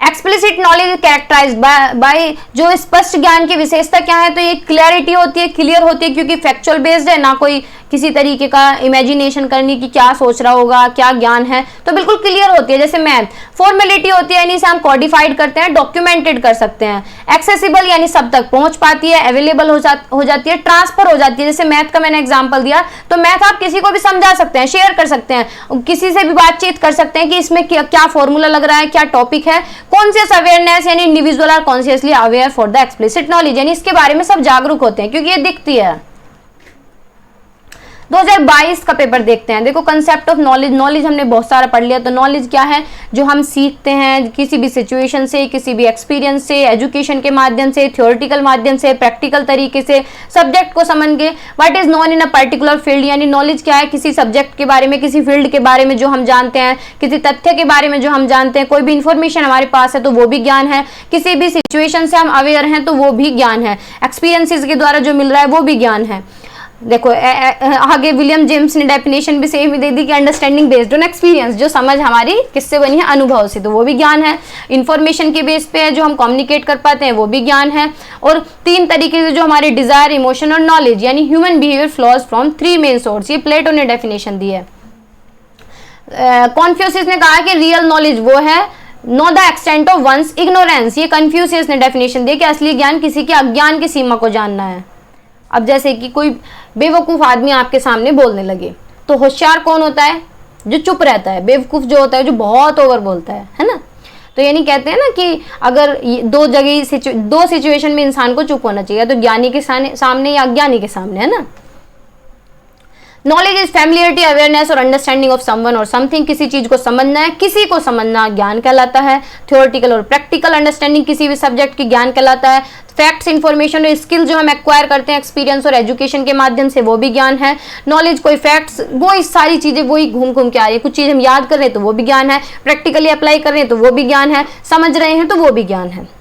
एक्सप्लिसिट नॉलेज कैरेक्टराइज्ड बाय, जो स्पष्ट ज्ञान की विशेषता क्या है, तो ये क्लैरिटी होती है, क्लियर होती है, क्योंकि फैक्चुअल बेस्ड है, ना कोई किसी तरीके का इमेजिनेशन करने की क्या सोच रहा होगा, क्या ज्ञान है, तो बिल्कुल क्लियर होती है। जैसे मैथ फॉर्मेलिटी होती है, यानी इसे हम कोडिफाइड करते हैं, डॉक्यूमेंटेड कर सकते हैं। एक्सेसिबल यानी सब तक पहुंच पाती है, अवेलेबल हो जाती है, ट्रांसफर हो जाती है। जैसे मैथ का मैंने एग्जांपल दिया, तो मैथ आप किसी को भी समझा सकते हैं, शेयर कर सकते हैं, किसी से भी बातचीत कर सकते हैं कि इसमें क्या फॉर्मूला लग रहा है, क्या टॉपिक है। कॉन्शियस अवेयरनेस यानी individual are consciously aware for the explicit knowledge, यानी इसके बारे में सब जागरूक होते हैं क्योंकि ये दिखती है। 2022 का पेपर देखते हैं। देखो कंसेप्ट ऑफ नॉलेज, नॉलेज हमने बहुत सारा पढ़ लिया। तो नॉलेज क्या है, जो हम सीखते हैं किसी भी सिचुएशन से, किसी भी एक्सपीरियंस से, एजुकेशन के माध्यम से, थ्योरेटिकल माध्यम से, प्रैक्टिकल तरीके से सब्जेक्ट को समझ के। What is non in a particular field, यानी नॉलेज क्या है, किसी सब्जेक्ट के बारे में, किसी फील्ड के बारे में जो हम जानते हैं, किसी तथ्य के बारे में जो हम जानते हैं, कोई भी इंफॉर्मेशन हमारे पास है तो वो भी ज्ञान है, किसी भी सिचुएशन से हम अवेयर हैं तो वो भी ज्ञान है, एक्सपीरियंसेस के द्वारा जो मिल रहा है वो भी ज्ञान है। देखो आगे विलियम जेम्स ने डेफिनेशन भी सेम ही दे दी कि अंडरस्टैंडिंग बेस्ड ऑन एक्सपीरियंस, जो समझ हमारी किससे बनी है, अनुभव से, तो वो भी ज्ञान है। इंफॉर्मेशन के बेस पे है जो हम कम्युनिकेट कर पाते हैं, वो भी ज्ञान है। और 3 तरीके से जो हमारे डिजायर, इमोशन और नॉलेज यानी human behaviour flaws from 3 main source, ये प्लेटो ने डेफिनेशन दी है। कॉन्फ्यूशियस ने कहा कि रियल नॉलेज वो है know the extent of one's ignorance, ये कन्फ्यूशियस ने डेफिनेशन दी कि असली ज्ञान किसी के अज्ञान की सीमा को जानना है। अब जैसे कि कोई बेवकूफ़ आदमी आपके सामने बोलने लगे, तो होशियार कौन होता है, जो चुप रहता है। बेवकूफ़ जो होता है जो बहुत ओवर बोलता है ना। तो यानी कहते हैं ना कि अगर दो सिचुएशन में इंसान को चुप होना चाहिए, तो ज्ञानी के सामने या अज्ञानी के सामने, है ना। नॉलेज इज फैमिलियरिटी, अवेयरनेस और अंडरस्टैंडिंग ऑफ समवन और समथिंग, किसी चीज को समझना है, किसी को समझना ज्ञान कहलाता है। थ्योरेटिकल और प्रैक्टिकल अंडरस्टैंडिंग किसी भी सब्जेक्ट की ज्ञान कहलाता है। फैक्ट्स, इन्फॉर्मेशन और स्किल जो हम एक्वायर करते हैं एक्सपीरियंस और एजुकेशन के माध्यम से, वो भी ज्ञान है। नॉलेज कोई फैक्ट्स, वो इस सारी चीजें वही घूम घूम के आ रही है। कुछ चीज हम याद कर रहे हैं तो वो भी ज्ञान है, प्रैक्टिकली अप्लाई कर रहे हैं तो वो भी ज्ञान है, समझ रहे हैं तो वो भी ज्ञान है।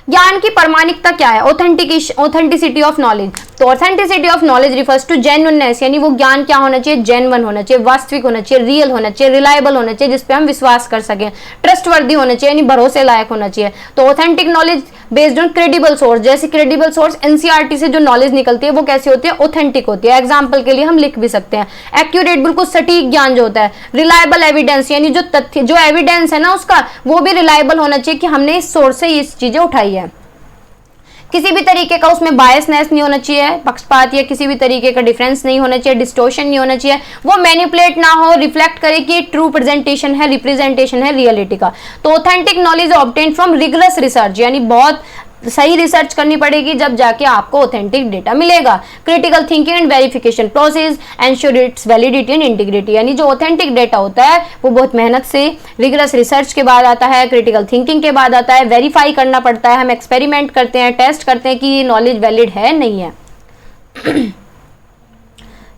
ज्ञान की प्रामाणिकता क्या है, ऑथेंटिसिटी ऑफ नॉलेज। तो authenticity of knowledge refers to genuineness, यानी वो ज्ञान क्या होना चाहिए, जेन्युइन होना चाहिए, वास्तविक होना चाहिए, रियल होना चाहिए, रिलायबल होना चाहिए, जिसपे हम विश्वास कर सकें, ट्रस्टवर्दी होना चाहिए, यानी भरोसे लायक होना चाहिए। तो authentic knowledge based on credible source, जैसे क्रेडिबल सोर्स एनसीईआरटी से जो नॉलेज निकलती है वो कैसी होती है, ऑथेंटिक होती है। एग्जाम्पल के लिए हम लिख भी सकते हैं एक्यूरेट, बिल्कुल सटीक ज्ञान जो होता है। रिलायबल एविडेंस, यानी जो तथ्य, जो एविडेंस है ना उसका, वो भी रिलायबल होना चाहिए कि हमने इस सोर्स से ये चीजें उठाई है। किसी भी तरीके का उसमें बायसनेस नहीं होना चाहिए, पक्षपात या किसी भी तरीके का डिफरेंस नहीं होना चाहिए, डिस्टोर्शन नहीं होना चाहिए, वो मैनिपुलेट ना हो, रिफ्लेक्ट करे कि ट्रू प्रेजेंटेशन है, रिप्रेजेंटेशन है रियलिटी का। तो authentic knowledge obtain from rigorous research, यानी बहुत सही रिसर्च करनी पड़ेगी, जब जाके आपको ऑथेंटिक डेटा मिलेगा। Critical thinking and verification process ensure it's validity and integrity, यानी जो ऑथेंटिक डेटा होता है वो बहुत मेहनत से, रिगरस रिसर्च के बाद आता है, क्रिटिकल थिंकिंग के बाद आता है, वेरीफाई करना पड़ता है, हम एक्सपेरिमेंट करते हैं, टेस्ट करते हैं कि ये नॉलेज वैलिड है नहीं है।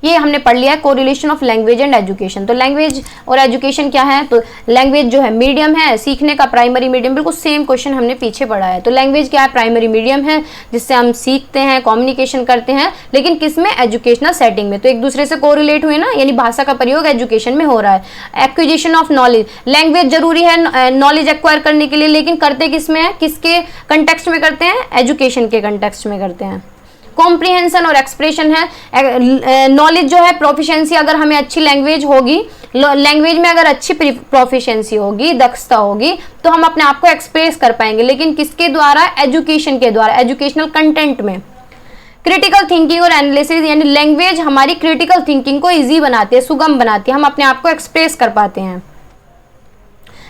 ये हमने पढ़ लिया है correlation of language and education. तो लैंग्वेज और एजुकेशन क्या है, तो लैंग्वेज जो है मीडियम है सीखने का, प्राइमरी मीडियम, बिल्कुल सेम क्वेश्चन हमने पीछे पढ़ा है। तो लैंग्वेज क्या है, प्राइमरी मीडियम है जिससे हम सीखते हैं, कम्युनिकेशन करते हैं, लेकिन किसमें, एजुकेशनल सेटिंग में। तो एक दूसरे से कोरिलेट हुए ना, यानी भाषा का प्रयोग एजुकेशन में हो रहा है। एक्विजिशन ऑफ नॉलेज, लैंग्वेज जरूरी है नॉलेज एक्वायर करने के लिए, लेकिन करते किसमें है, किसके कंटेक्स्ट में करते हैं, एजुकेशन के कंटेक्स्ट में करते हैं। कॉम्प्रिहेंशन और एक्सप्रेशन है, नॉलेज जो है प्रोफिशिएंसी, अगर हमें अच्छी लैंग्वेज होगी, लैंग्वेज में अगर अच्छी प्रोफिशिएंसी होगी, दक्षता होगी, तो हम अपने आप को एक्सप्रेस कर पाएंगे, लेकिन किसके द्वारा, एजुकेशन के द्वारा, एजुकेशनल कंटेंट में। क्रिटिकल थिंकिंग और एनालिसिस, यानी लैंग्वेज हमारी क्रिटिकल थिंकिंग को इजी बनाती है, सुगम बनाती है, हम अपने आप को एक्सप्रेस कर पाते हैं।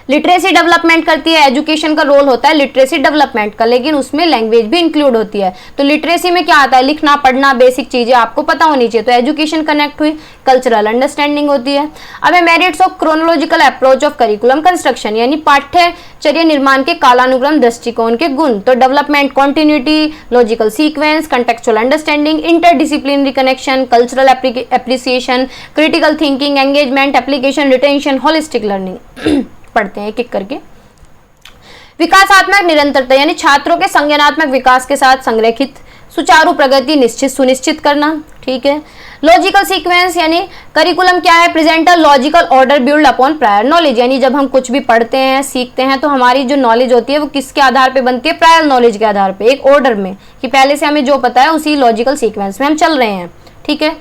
लिटरेसी डेवलपमेंट करती है, एजुकेशन का रोल होता है लिटरेसी डेवलपमेंट का, लेकिन उसमें लैंग्वेज भी इंक्लूड होती है। तो लिटरेसी में क्या आता है, लिखना पढ़ना, बेसिक चीजें आपको पता होनी चाहिए, तो एजुकेशन कनेक्ट हुई, कल्चरल अंडरस्टैंडिंग होती है। अब merits of chronological approach of curriculum construction, यानी पाठ्यचर्या निर्माण के कालानुक्रम दृष्टिकोण के गुण। तो development, continuity, logical sequence, contextual understanding, interdisciplinary connection, cultural appreciation, critical thinking, engagement, application, retention, holistic learning पढ़ते हैं एक एक करके। विकासात्मक निरंतरता, यानी छात्रों के संज्ञानात्मक विकास के साथ संरेखित सुचारू प्रगति सुनिश्चित करना, ठीक है। लॉजिकल सीक्वेंस, यानी करिकुलम क्या है, present a logical order build upon prior knowledge, यानी जब हम कुछ भी पढ़ते हैं, सीखते हैं, तो हमारी जो नॉलेज होती है वो किसके आधार पे बनती है, प्रायर नॉलेज के आधार पे, एक ऑर्डर में, कि पहले से हमें जो पता है उसी लॉजिकल सीक्वेंस में हम चल रहे हैं, ठीक है।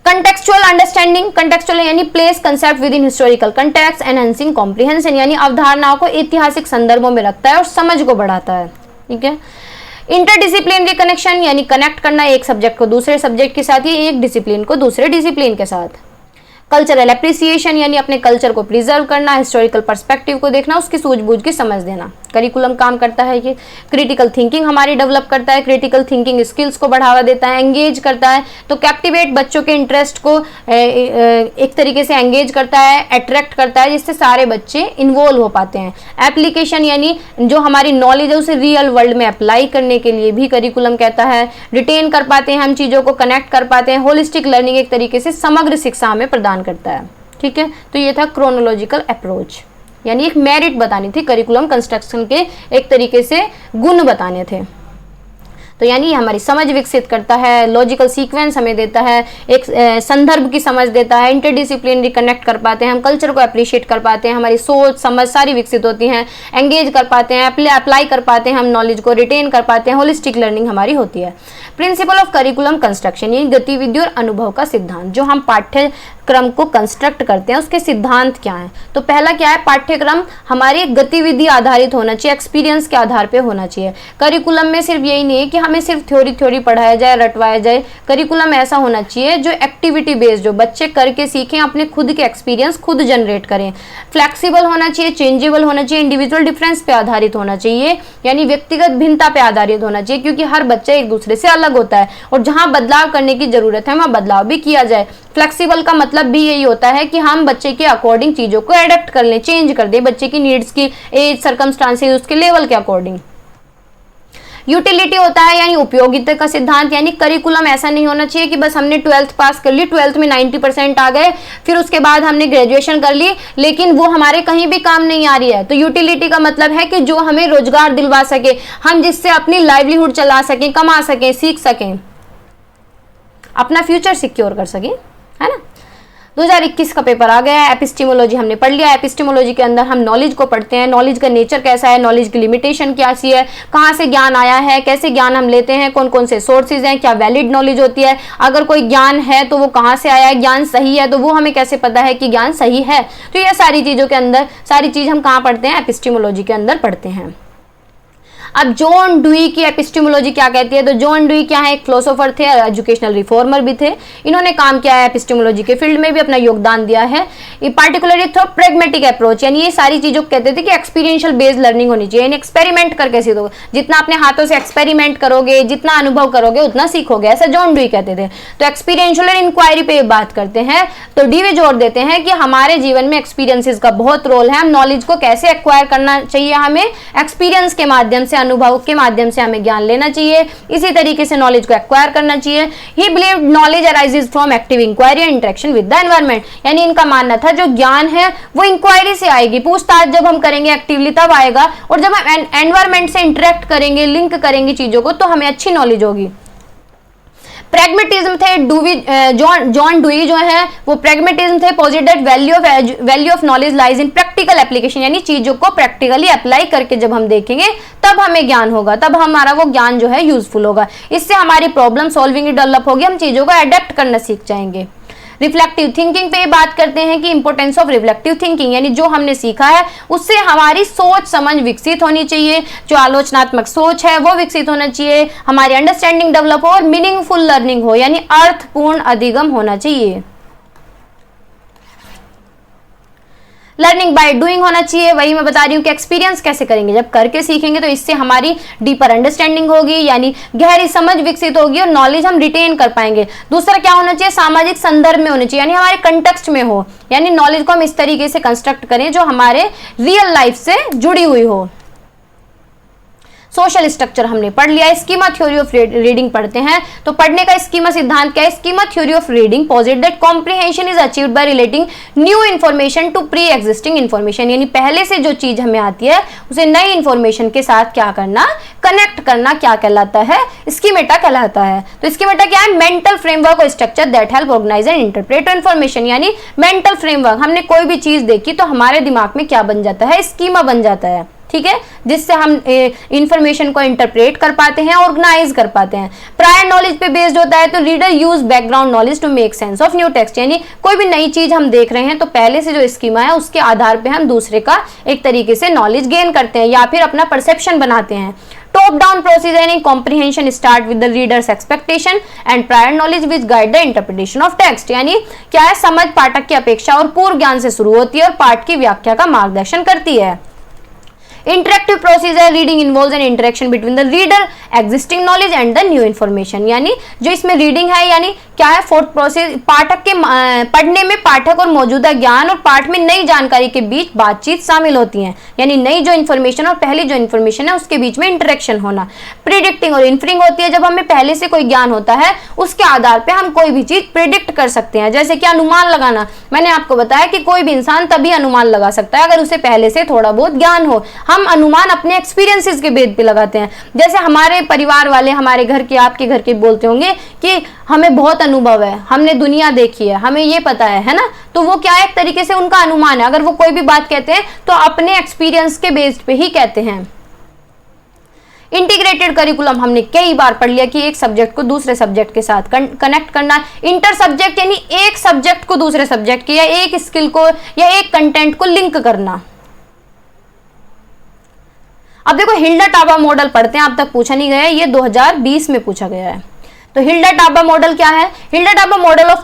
कंटेक्चुअल अंडरस्टैंडिंग, कंटेक्चुअल यानी place concept with in historical context, enhancing comprehension, यानी अवधारणाओं को ऐतिहासिक संदर्भों में रखता है और समझ को बढ़ाता है, ठीक है। इंटरडिसिप्लिनरी कनेक्शन, यानी कनेक्ट करना एक सब्जेक्ट को दूसरे सब्जेक्ट के साथ, ही एक डिसिप्लिन को दूसरे डिसिप्लिन के साथ। कल्चरल एप्रिसिएशन, यानी अपने कल्चर को प्रिजर्व करना, हिस्टोरिकल पर्सपेक्टिव को देखना, उसकी सूझबूझ की समझ देना, करिकुलम काम करता है ये। क्रिटिकल थिंकिंग हमारी डेवलप करता है, क्रिटिकल थिंकिंग स्किल्स को बढ़ावा देता है, एंगेज करता है, तो कैप्टिवेट, बच्चों के इंटरेस्ट को एक तरीके से एंगेज करता है, अट्रैक्ट करता है, जिससे सारे बच्चे इन्वॉल्व हो पाते हैं। एप्लीकेशन, यानी जो हमारी नॉलेज है उसे रियल वर्ल्ड में अप्लाई करने के लिए भी करिकुलम कहता है। रिटेन कर पाते हैं हम चीज़ों को, कनेक्ट कर पाते हैं। होलिस्टिक लर्निंग एक तरीके से समग्र शिक्षा हमें प्रदान करता है, ठीक है। तो ये था क्रोनोलॉजिकल अप्रोच, यानी एक मेरिट बतानी थी, करिकुलम कंस्ट्रक्शन के एक तरीके से गुण बताने थे। तो यानी हमारी समझ विकसित करता है, लॉजिकल सीक्वेंस हमें देता है, एक संदर्भ की समझ देता है, इंटरडिसिप्लिनरी कनेक्ट कर पाते हैं, हम कल्चर को अप्रिशिएट कर पाते हैं, हमारी सोच समझ सारी विकसित होती हैं, एंगेज कर पाते हैं, अप्लाई कर पाते हैं, हम नॉलेज को रिटेन कर पाते हैं, होलिस्टिक लर्निंग हमारी होती है। प्रिंसिपल ऑफ करिकुलम कंस्ट्रक्शन, यानी गतिविधि और अनुभव का सिद्धांत, जो हम पाठ्यक्रम को कंस्ट्रक्ट करते हैं उसके सिद्धांत क्या है। तो पहला क्या है, पाठ्यक्रम हमारी गतिविधि आधारित होना चाहिए, एक्सपीरियंस के आधार पे होना चाहिए। करिकुलम में सिर्फ यही नहीं है कि हमें सिर्फ थ्योरी पढ़ाया जाए, रटवाया जाए। करिकुलम ऐसा होना चाहिए जो एक्टिविटी बेस्ड, जो बच्चे करके सीखें, अपने खुद के एक्सपीरियंस खुद जनरेट करें। फ्लेक्सिबल होना चाहिए, चेंजेबल होना चाहिए, इंडिविजुअल डिफरेंस पे आधारित होना चाहिए, यानी व्यक्तिगत भिन्नता पे आधारित होना चाहिए, क्योंकि हर बच्चा एक दूसरे से अलग होता है और जहां बदलाव करने की जरूरत है वहां बदलाव भी किया जाए। फ्लेक्सिबल का मतलब भी यही होता है कि हम बच्चे के अकॉर्डिंग चीजों को एडेप्ट कर लें, चेंज कर दें, बच्चे की नीड्स की, एज, सर्कमस्टांसेस, उसके लेवल के अकॉर्डिंग। यूटिलिटी होता है यानी उपयोगिता का सिद्धांत, यानी करिकुलम ऐसा नहीं होना चाहिए कि बस हमने 12th पास कर ली, 12th में 90% आ गए, फिर उसके बाद हमने ग्रेजुएशन कर ली, लेकिन वो हमारे कहीं भी काम नहीं आ रही है। तो यूटिलिटी का मतलब है कि जो हमें रोजगार दिलवा सके, हम जिससे अपनी लाइवलीहुड चला सकें, कमा सकें, सीख सकें, अपना फ्यूचर सिक्योर कर सकें, है ना। 2021 का पेपर आ गया है, एपिस्टेमोलॉजी हमने पढ़ लिया। एपिस्टेमोलॉजी के अंदर हम नॉलेज को पढ़ते हैं, नॉलेज का नेचर कैसा है, नॉलेज की लिमिटेशन क्या सी है, कहाँ से ज्ञान आया है, कैसे ज्ञान हम लेते हैं, कौन कौन से सोर्सेज हैं, क्या वैलिड नॉलेज होती है, अगर कोई ज्ञान है तो वो कहाँ से आया है, ज्ञान सही है तो वो हमें कैसे पता है कि ज्ञान सही है। तो ये सारी चीज़ों के अंदर, सारी चीज़ हम कहाँ पढ़ते हैं, एपिस्टेमोलॉजी के अंदर पढ़ते हैं। अब जॉन डुई की एपिस्टेमोलॉजी क्या कहती है, तो जॉन डुई क्या है, एक फिलोसोफर थे, एजुकेशनल रिफॉर्मर भी थे। इन्होंने काम किया है एपिस्टेमोलॉजी के फील्ड में भी अपना योगदान दिया है। ये पार्टिकुलरली थ्रू प्रैग्मेटिक अप्रोच, यानी ये सारी चीजों को कहते थे कि एक्सपीरियंशियल बेस्ड लर्निंग होनी चाहिए, यानी एक्सपेरिमेंट करके सीखोगे, जितना अपने हाथों से एक्सपेरिमेंट करोगे, जितना अनुभव करोगे उतना सीखोगे, ऐसा जॉन डुई कहते थे। तो एक्सपीरियंशियल इंक्वायरी पे बात करते हैं, तो डीवी जोर देते हैं कि हमारे जीवन में एक्सपीरियंसेस का बहुत रोल है। हम नॉलेज को कैसे एक्वायर करना चाहिए, हमें एक्सपीरियंस के माध्यम से, अनुभव के माध्यम से हमें ज्ञान लेना चाहिए, इसी तरीके से नॉलेज को एक्वायर करना चाहिए। He believe knowledge arises from active inquiry and interaction with the environment, यानी इनका मानना था जो ज्ञान है वो इंक्वायरी से आएगी, पूछताछ जब हम करेंगे एक्टिवली तब आएगा, और जब हम एनवायरनमेंट से इंटरेक्ट करेंगे, लिंक करेंगे चीजों को, तो हमें अच्छी नॉलेज होगी। प्रैग्मेटिज्म थे, जॉन डुई जो है वो प्रैग्मेटिज्म थे, positive value of knowledge lies in practical application, यानी चीजों को प्रैक्टिकली अप्लाई करके जब हम देखेंगे तब हमें ज्ञान होगा, तब हमारा वो ज्ञान जो है यूजफुल होगा, इससे हमारी प्रॉब्लम सॉल्विंग डेवलप होगी, हम चीजों को अडेप्ट करना सीख जाएंगे। रिफ्लेक्टिव थिंकिंग पे बात करते हैं कि इंपोर्टेंस ऑफ रिफ्लेक्टिव थिंकिंग, यानी जो हमने सीखा है उससे हमारी सोच समझ विकसित होनी चाहिए, जो आलोचनात्मक सोच है वो विकसित होना चाहिए, हमारी अंडरस्टैंडिंग डेवलप हो और मीनिंगफुल लर्निंग हो, यानी अर्थपूर्ण अधिगम होना चाहिए। लर्निंग बाय डूइंग होना चाहिए, वही मैं बता रही हूँ कि एक्सपीरियंस कैसे करेंगे, जब करके सीखेंगे तो इससे हमारी डीपर अंडरस्टैंडिंग होगी, यानी गहरी समझ विकसित होगी और नॉलेज हम रिटेन कर पाएंगे। दूसरा क्या होना चाहिए, सामाजिक संदर्भ में होना चाहिए, यानी हमारे कंटेक्स्ट में हो, यानी नॉलेज को हम इस तरीके से कंस्ट्रक्ट करें जो हमारे रियल लाइफ से जुड़ी हुई हो। सोशल स्ट्रक्चर हमने पढ़ लिया। स्कीमा थ्योरी ऑफ रीडिंग पढ़ते हैं, तो पढ़ने का स्कीमा सिद्धांत क्या है, schema theory of reading posit that comprehension is achieved by relating new information to pre existing information, यानी पहले से जो चीज हमें आती है उसे नई इन्फॉर्मेशन के साथ क्या करना, कनेक्ट करना, क्या कहलाता है, स्कीमेटा कहलाता है। तो स्कीमेटा क्या है, मेंटल फ्रेमवर्क और structure that help organize and interpret information, यानी मेंटल फ्रेमवर्क, हमने कोई भी चीज देखी तो हमारे दिमाग में क्या बन जाता है, स्कीमा बन जाता है, ठीक है, जिससे हम इंफॉर्मेशन को इंटरप्रेट कर पाते हैं, ऑर्गेनाइज कर पाते हैं। प्रायर नॉलेज पे बेस्ड होता है, तो reader use background knowledge to make sense of new text, यानी कोई भी नई चीज हम देख रहे हैं तो पहले से जो स्कीमा है उसके आधार पे हम दूसरे का एक तरीके से नॉलेज गेन करते हैं या फिर अपना परसेप्शन बनाते हैं। टॉप डाउन प्रोसेस यानी comprehension start with the readers expectation and prior knowledge which guide the interpretation of text, यानी क्या है, समझ पाठक की अपेक्षा और पूर्व ज्ञान से शुरू होती है और पाठ की व्याख्या का मार्गदर्शन करती है। इंटरेक्टिव प्रोसेस है, reading involves N interaction between the reader, existing knowledge and the new information, यानी जो इसमें रीडिंग है यानी क्या है, फोर्थ प्रोसेस, पाठक के पढ़ने में पाठक और मौजूदा ज्ञान और पाठ में नई जानकारी के बीच बातचीत शामिल होती है, यानी नई जो इन्फॉर्मेशन और पहली जो इन्फॉर्मेशन है उसके बीच में इंटरेक्शन होना। प्रिडिक्टिंग और इन्फरिंग होती है, जब हमें पहले से कोई ज्ञान होता है उसके आधार पर हम कोई भी चीज प्रिडिक्ट कर सकते हैं, जैसे कि अनुमान लगाना। मैंने आपको बताया कि कोई भी इंसान तभी अनुमान लगा सकता है अगर उसे पहले से थोड़ा बहुत ज्ञान हो। हम हम अनुमान अपने एक्सपीरियंसेस के बेस पे लगाते हैं। जैसे हमारे परिवार वाले हमारे घर के, आपके घर के बोलते होंगे कि हमें बहुत अनुभव है, हमने दुनिया देखी है, हमें ये पता है ना, तो वो क्या है, एक तरीके से उनका अनुमान है। अगर वो कोई भी बात कहते हैं तो अपने एक्सपीरियंस के बेस पे ही कहते हैं। इंटीग्रेटेड करिकुलम हमने कई बार पढ़ लिया कि एक सब्जेक्ट को दूसरे सब्जेक्ट के साथ कनेक्ट करना। इंटर सब्जेक्ट यानी एक सब्जेक्ट को दूसरे सब्जेक्ट के या एक स्किल को या एक कंटेंट को लिंक करना। अब देखो हिल्डा टाबा मॉडल पढ़ते हैं, अब तक पूछा नहीं गया है, ये 2020 में पूछा गया है। तो हिल्डा टाबा मॉडल क्या है? Hilda Taba model of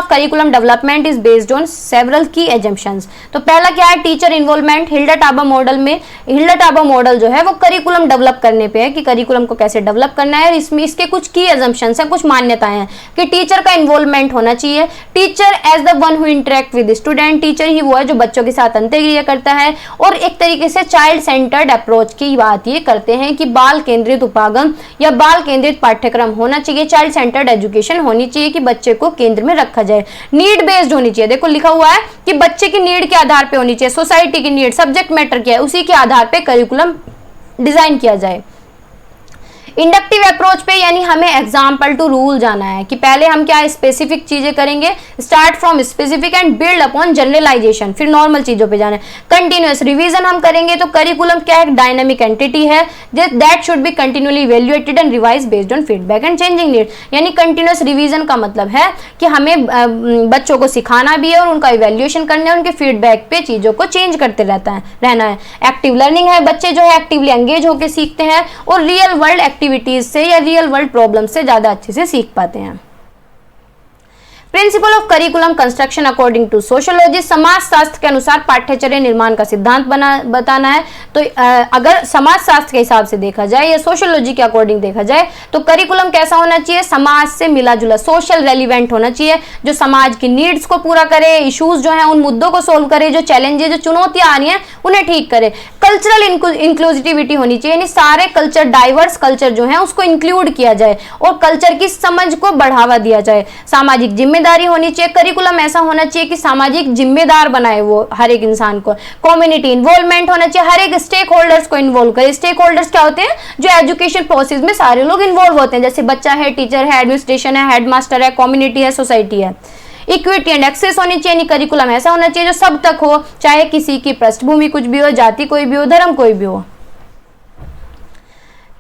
curriculum development is based on several की एजम्पशंस। तो पहला क्या है? Teacher involvement. Hilda Taba model में हिल्डा टाबा मॉडल जो है वो करिकुलम डेवलप करने पे है कि करिकुलम को कैसे डेवलप करना है, और इसमें इसके कुछ की एजम्पशंस हैं, कुछ मान्यताएं हैं कि टीचर का इन्वॉल्वमेंट होना चाहिए। Teacher as the one who interact with student, teacher ही वो है जो बच्चों के साथ अंतर्क्रिया करता है। और एक तरीके से चाइल्ड सेंटर्ड अप्रोच की बात ये करते हैं कि बाल केंद्रित उपागम या बाल केंद्रित पाठ्यक्रम होना चाहिए, चाइल्ड सेंटर्ड एजुकेशन होनी चाहिए कि बच्चे को केंद्र में रखा जाए। नीड बेस्ड होनी चाहिए, देखो लिखा हुआ है कि बच्चे की नीड के आधार पे होनी चाहिए, सोसाइटी की नीड, सब्जेक्ट मैटर क्या है उसी के आधार पे करिकुलम डिजाइन किया जाए। इंडक्टिव अप्रोच पे यानी हमें एग्जाम्पल टू रूल जाना है कि पहले हम क्या स्पेसिफिक चीजें करेंगे, start from specific and build upon generalization, फिर नॉर्मल चीजों पे जाना है। कंटिन्यूअस रिवीजन हम करेंगे, तो करिकुलम क्या है? डायनामिक एंटिटी है that should be continually evaluated and revise based on feedback and changing need. यानी कंटिन्यूअस रिवीजन का मतलब है कि हमें बच्चों को सिखाना भी है और उनका इवैल्यूएशन करना है, उनके फीडबैक पे चीजों को चेंज करते रहना है। एक्टिव लर्निंग है, बच्चे जो है एक्टिवली एंगेज होकर सीखते हैं और रियल वर्ल्ड एक्टिविटीज से या रियल वर्ल्ड प्रॉब्लम से ज्यादा अच्छे से सीख पाते हैं। Principle of curriculum construction according to sociology, समाज शास्त्र के अनुसार पाठ्यचर्या निर्माण का सिद्धांत बताना है। तो अगर समाज शास्त्र के हिसाब से देखा जाए या सोशियोलॉजी के अकॉर्डिंग देखा जाए तो करिकुलम कैसा होना चाहिए? समाज से मिला जुला, सोशल रेलिवेंट होना चाहिए, जो समाज की नीड्स को पूरा करे, इश्यूज जो है उन मुद्दों को सोल्व करे, जो चैलेंजेस जो चुनौतियां आ रही हैं उन्हें ठीक करे। कल्चरल इंक्लूसिविटी होनी चाहिए, यानी सारे कल्चर, डाइवर्स कल्चर जो है उसको इंक्लूड किया जाए और कल्चर की समझ को बढ़ावा दिया जाए। सामाजिक जिम्मेदारी होनी चाहिए, करिकुलम ऐसा होना चाहिए कि सामाजिक जिम्मेदार बनाए वो हर एक इंसान को। कम्युनिटी इन्वॉल्वमेंट होना चाहिए, हर एक स्टेक होल्डर्स को इन्वॉल्व करे। स्टेक होल्डर्स क्या होते हैं? जो एजुकेशन प्रोसेस में सारे लोग इन्वॉल्व होते हैं, जैसे बच्चा है, टीचर है, एडमिनिस्ट्रेशन है, हेडमास्टर है, कम्युनिटी है, सोसाइटी है। इक्विटी एंड एक्सेस होनी चाहिए, करिकुलम ऐसा होना चाहिए जो सब तक हो, चाहे किसी की पृष्ठभूमि कुछ भी हो, जाति कोई भी हो, धर्म कोई भी हो।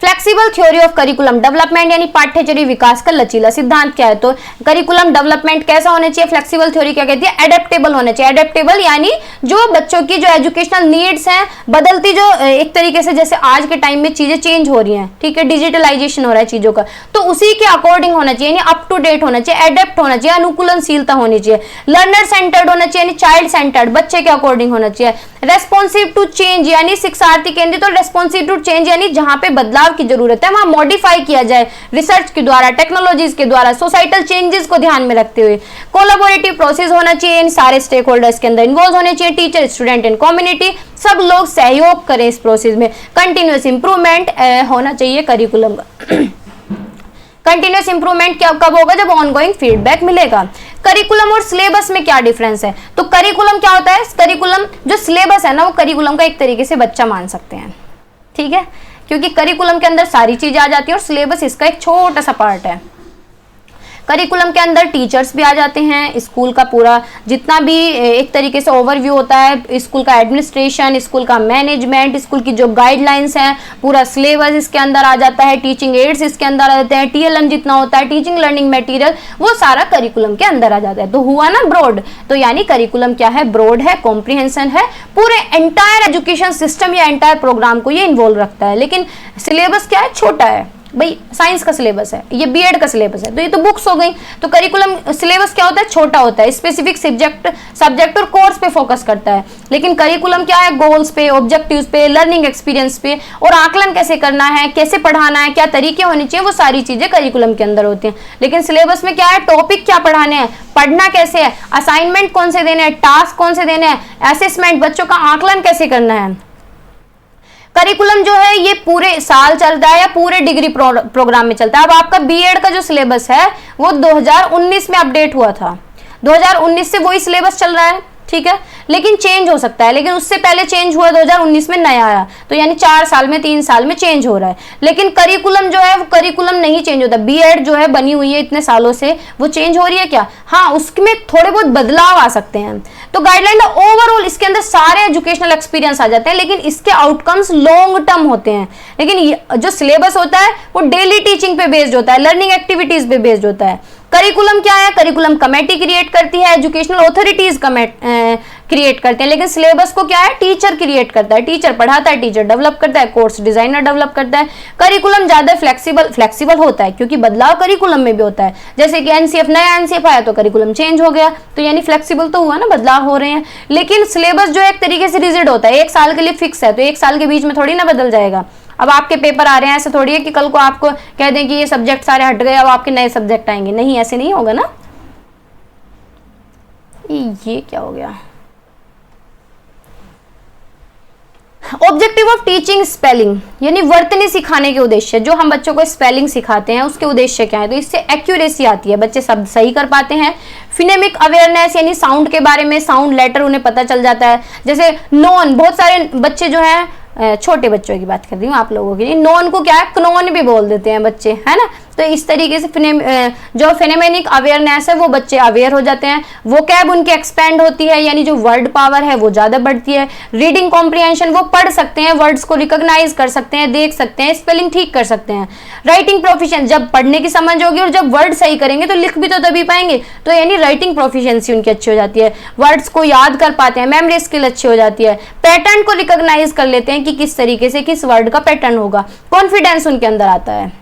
Flexible theory of curriculum development यानी पाठ्यचर्या विकास का लचीला सिद्धांत क्या है? तो करिकुलम डेवलपमेंट कैसा होना चाहिए? फ्लेक्सिबल थ्योरी क्या कहती है? एडेप्टेबल होना चाहिए। एडेप्टेबल यानी जो बच्चों की जो एजुकेशनल नीड्स हैं, बदलती जो एक तरीके से जैसे आज के टाइम में चीजें चेंज हो रही हैं, ठीक है, डिजिटलाइजेशन हो रहा है चीजों का, तो उसी के अकॉर्डिंग होना चाहिए, यानी अप टू डेट होना चाहिए, एडेप्ट होना चाहिए, अनुकूलनशीलता होनी चाहिए। लर्नर सेंटर्ड होना चाहिए, यानी चाइल्ड सेंटर्ड, बच्चे के अकॉर्डिंग होना चाहिए। रेस्पॉन्सिव टू चेंज यानी शिक्षार्थी केंद्रित, और रेस्पॉन्सिव टू चेंज यानी जहां पे बदलाव की जरूरत है वहां मॉडिफाई किया जाए रिसर्च के द्वारा, टेक्नोलॉजीज के द्वारा, सोसाइटल चेंजेस को ध्यान में रखते हुए। कोलैबोरेटिव प्रोसेस होना चाहिए, इन सारे स्टेक होल्डर्स के अंदर इन्वॉल्व होने चाहिए, टीचर, स्टूडेंट एंड कम्युनिटी, सब लोग सहयोग करें इस प्रोसेस में। कंटिन्यूअस इंप्रूवमेंट होना चाहिए करिकुलम का। कंटिन्यूअस इंप्रूवमेंट क्या कब होगा? जब ऑनगोइंग फीडबैक मिलेगा। करिकुलम और सिलेबस में क्या डिफरेंस है? तो करिकुलम क्या होता है? करिकुलम जो सिलेबस है ना, वो करिकुलम का एक तरीके से बच्चा मान सकते हैं, ठीक है, क्योंकि करिकुलम के अंदर सारी चीजें आ जाती है और सिलेबस इसका एक छोटा सा पार्ट है। करिकुलम के अंदर टीचर्स भी आ जाते हैं, स्कूल का पूरा जितना भी एक तरीके से ओवरव्यू होता है, स्कूल का एडमिनिस्ट्रेशन, स्कूल का मैनेजमेंट, स्कूल की जो गाइडलाइंस हैं, पूरा सिलेबस इसके अंदर आ जाता है, टीचिंग एड्स इसके अंदर आ जाते हैं, TLM जितना होता है, टीचिंग लर्निंग मटेरियल, वो सारा करिकुलम के अंदर आ जाता है। तो हुआ ना ब्रॉड, तो यानी करिकुलम क्या है? ब्रॉड है, कॉम्प्रिहेंशन है, पूरे एंटायर एजुकेशन सिस्टम या एंटायर प्रोग्राम को ये इन्वॉल्व रखता है। लेकिन सिलेबस क्या है? छोटा है भाई, साइंस का सिलेबस है, ये बीएड का सिलेबस है, तो ये तो बुक्स हो गई। तो करिकुलम सिलेबस क्या होता है? छोटा होता है, स्पेसिफिक सब्जेक्ट और कोर्स पे फोकस करता है। लेकिन करिकुलम क्या है? गोल्स पे, ऑब्जेक्टिव्स पे, लर्निंग एक्सपीरियंस पे, और आकलन कैसे करना है, कैसे पढ़ाना है, क्या तरीके होने चाहिए, वो सारी चीजें करिकुलम के अंदर होती हैं। लेकिन सिलेबस में क्या है? टॉपिक क्या पढ़ाने हैं, पढ़ना कैसे है, असाइनमेंट कौन से देने हैं, टास्क कौन से देने हैं, असेसमेंट, बच्चों का आकलन कैसे करना है। करिकुलम जो है ये पूरे साल चलता है या पूरे डिग्री प्रोग्राम में चलता है। अब आपका बीएड का जो सिलेबस है वो 2019 में अपडेट हुआ था, 2019 से वही सिलेबस चल रहा है, ठीक है, लेकिन चेंज हो सकता है, लेकिन उससे पहले चेंज हुआ 2019 में नया आया, तो यानी 4 साल में 3 साल में चेंज हो रहा है। लेकिन करिकुलम जो है वो करिकुलम नहीं चेंज होता। बीएड जो है बनी हुई है इतने सालों से, वो चेंज हो रही है क्या? हाँ, उसमें थोड़े बहुत बदलाव आ सकते हैं। तो गाइडलाइन ओवरऑल इसके अंदर सारे एजुकेशनल एक्सपीरियंस आ जाते हैं, लेकिन इसके आउटकम्स लॉन्ग टर्म होते हैं। लेकिन जो सिलेबस होता है वो डेली टीचिंग पे बेस्ड होता है, लर्निंग एक्टिविटीज पे बेस्ड होता है। करिकुलम क्या है? करिकुलम कमेटी क्रिएट करती है, एजुकेशनल ऑथोरिटीज क्रिएट करते हैं, लेकिन सिलेबस को क्या है? टीचर क्रिएट करता है, टीचर पढ़ाता है, टीचर डेवलप करता है, कोर्स डिजाइनर डेवलप करता है। करिकुलम ज्यादा फ्लेक्सिबल होता है, क्योंकि बदलाव करिकुलम में भी होता है। जैसे कि एनसीएफ, नया एनसीएफ आया तो करिकुलम चेंज हो गया, तो यानी फ्लेक्सिबल तो हुआ ना, बदलाव हो रहे हैं। लेकिन सिलेबस जो है एक तरीके से रिजिड होता है, 1 साल के लिए फिक्स है, तो 1 साल के बीच में थोड़ी ना बदल जाएगा। अब आपके पेपर आ रहे हैं, ऐसे थोड़ी है कि कल को आपको कह दें कि ये सब्जेक्ट सारे हट गए, अब आपके नए सब्जेक्ट आएंगे, नहीं, ऐसे नहीं होगा ना। ये क्या हो गया? ऑब्जेक्टिव ऑफ टीचिंग स्पेलिंग, यानी वर्तनी सिखाने के उद्देश्य, जो हम बच्चों को स्पेलिंग सिखाते हैं उसके उद्देश्य क्या है? तो इससे एक्यूरेसी आती है, बच्चे शब्द सही कर पाते हैं। फिनेमिक अवेयरनेस, यानी साउंड के बारे में, साउंड लेटर उन्हें पता चल जाता है। जैसे नॉन, बहुत सारे बच्चे जो हैं, छोटे बच्चों की बात कर रही हूँ, आप लोगों के लिए, नॉन को क्या है? क्नॉन भी बोल देते हैं बच्चे, है ना। तो इस तरीके से जो फिनेमेनिक अवेयरनेस है वो बच्चे अवेयर हो जाते हैं। वोकैब उनकी एक्सपेंड होती है, यानी जो वर्ड पावर है वो ज्यादा बढ़ती है। रीडिंग कॉम्प्रिहेंशन, वो पढ़ सकते हैं, वर्ड्स को रिकॉग्नाइज कर सकते हैं, देख सकते हैं, स्पेलिंग ठीक कर सकते हैं। राइटिंग प्रोफिशिएंसी, जब पढ़ने की समझ होगी और जब वर्ड सही करेंगे तो लिख भी तो तभी पाएंगे, तो यानी राइटिंग प्रोफिशिएंसी उनकी अच्छी हो जाती है। वर्ड्स को याद कर पाते हैं, मेमोरी स्किल अच्छी हो जाती है। पैटर्न को रिकॉग्नाइज कर लेते हैं कि किस तरीके से किस वर्ड का पैटर्न होगा, कॉन्फिडेंस उनके अंदर आता है।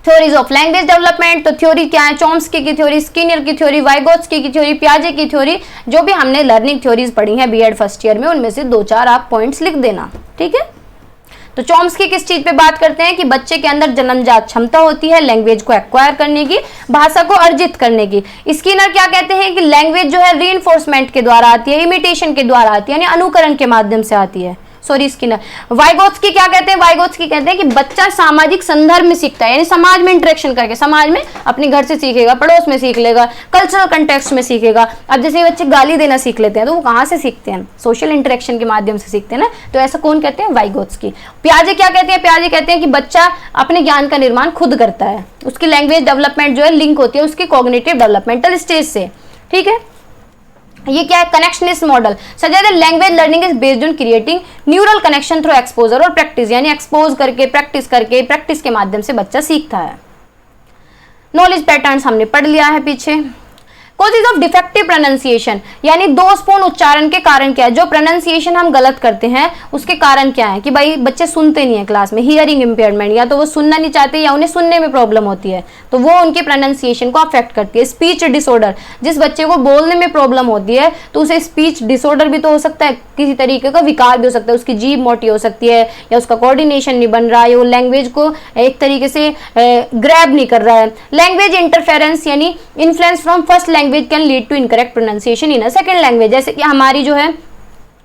थ्योरीज ऑफ लैंग्वेज डेवलपमेंट, तो थ्योरी क्या है? चॉम्स्की की थ्योरी, स्किनर की थ्योरी, वाइगोत्स्की की थ्योरी, पियाजे की थ्योरी, जो भी हमने लर्निंग थ्योरीज पढ़ी हैं बीएड फर्स्ट ईयर में, उनमें से 2-4 आप पॉइंट्स लिख देना, ठीक है। तो चॉम्स्की किस चीज पे बात करते हैं? कि बच्चे के अंदर जन्मजात क्षमता होती है लैंग्वेज को एक्वायर करने की, भाषा को अर्जित करने की। स्किनर क्या कहते हैं? कि लैंग्वेज जो है रीइंफोर्समेंट के द्वारा आती है, इमिटेशन के द्वारा आती है, यानी अनुकरण के माध्यम से आती है। Sorry, Skinner. वाइगोत्स्की क्या कहते हैं? वाइगोत्स्की कहते हैं कि बच्चा सामाजिक संदर्भ में सीखता है, यानी समाज में इंटरेक्शन करके, समाज में अपने घर से सीखेगा, पड़ोस में सीख लेगा, कल्चरल कंटेक्स्ट में सीखेगा। अब जैसे बच्चे गाली देना सीख लेते हैं तो वो कहाँ से सीखते हैं? सोशल इंटरेक्शन के माध्यम से सीखते हैं ना, तो ऐसा कौन कहते हैं? वाइगोत्स्की। पियाजे क्या कहते हैं? पियाजे कहते हैं कि बच्चा अपने ज्ञान का निर्माण खुद करता है, उसकी लैंग्वेज डेवलपमेंट जो है लिंक होती है उसकी कॉग्निटिव डेवलपमेंटल स्टेज से, ठीक है। ये क्या है? Connectionist model suggest language learning is based on creating neural connection through exposure और प्रैक्टिस, यानी एक्सपोज करके, प्रैक्टिस के माध्यम से बच्चा सीखता है। नॉलेज पैटर्न्स हमने पढ़ लिया है पीछे। कॉजेज ऑफ डिफेक्टिव प्रोनाउंसिएशन, यानी दोषपूर्ण उच्चारण के कारण क्या है? जो प्रोनाउंसिएशन हम गलत करते हैं उसके कारण क्या है? कि भाई बच्चे सुनते नहीं है क्लास में, हियरिंग इंपेयरमेंट, या तो वो सुनना नहीं चाहते या उन्हें सुनने में प्रॉब्लम होती है, तो वो उनके प्रोनाउंसिएशन को अफेक्ट करती है। स्पीच डिसऑर्डर, जिस बच्चे को बोलने में प्रॉब्लम होती है तो उसे स्पीच डिसऑर्डर भी तो हो सकता है, किसी तरीके का विकार भी हो सकता है, उसकी जीभ मोटी हो सकती है, या उसका कोऑर्डिनेशन नहीं बन रहा है, वो लैंग्वेज को एक तरीके से ग्रैब नहीं कर रहा है। लैंग्वेज इंटरफेरेंस, यानी influence from first language can lead to incorrect pronunciation in a second language. जैसे कि हमारी जो है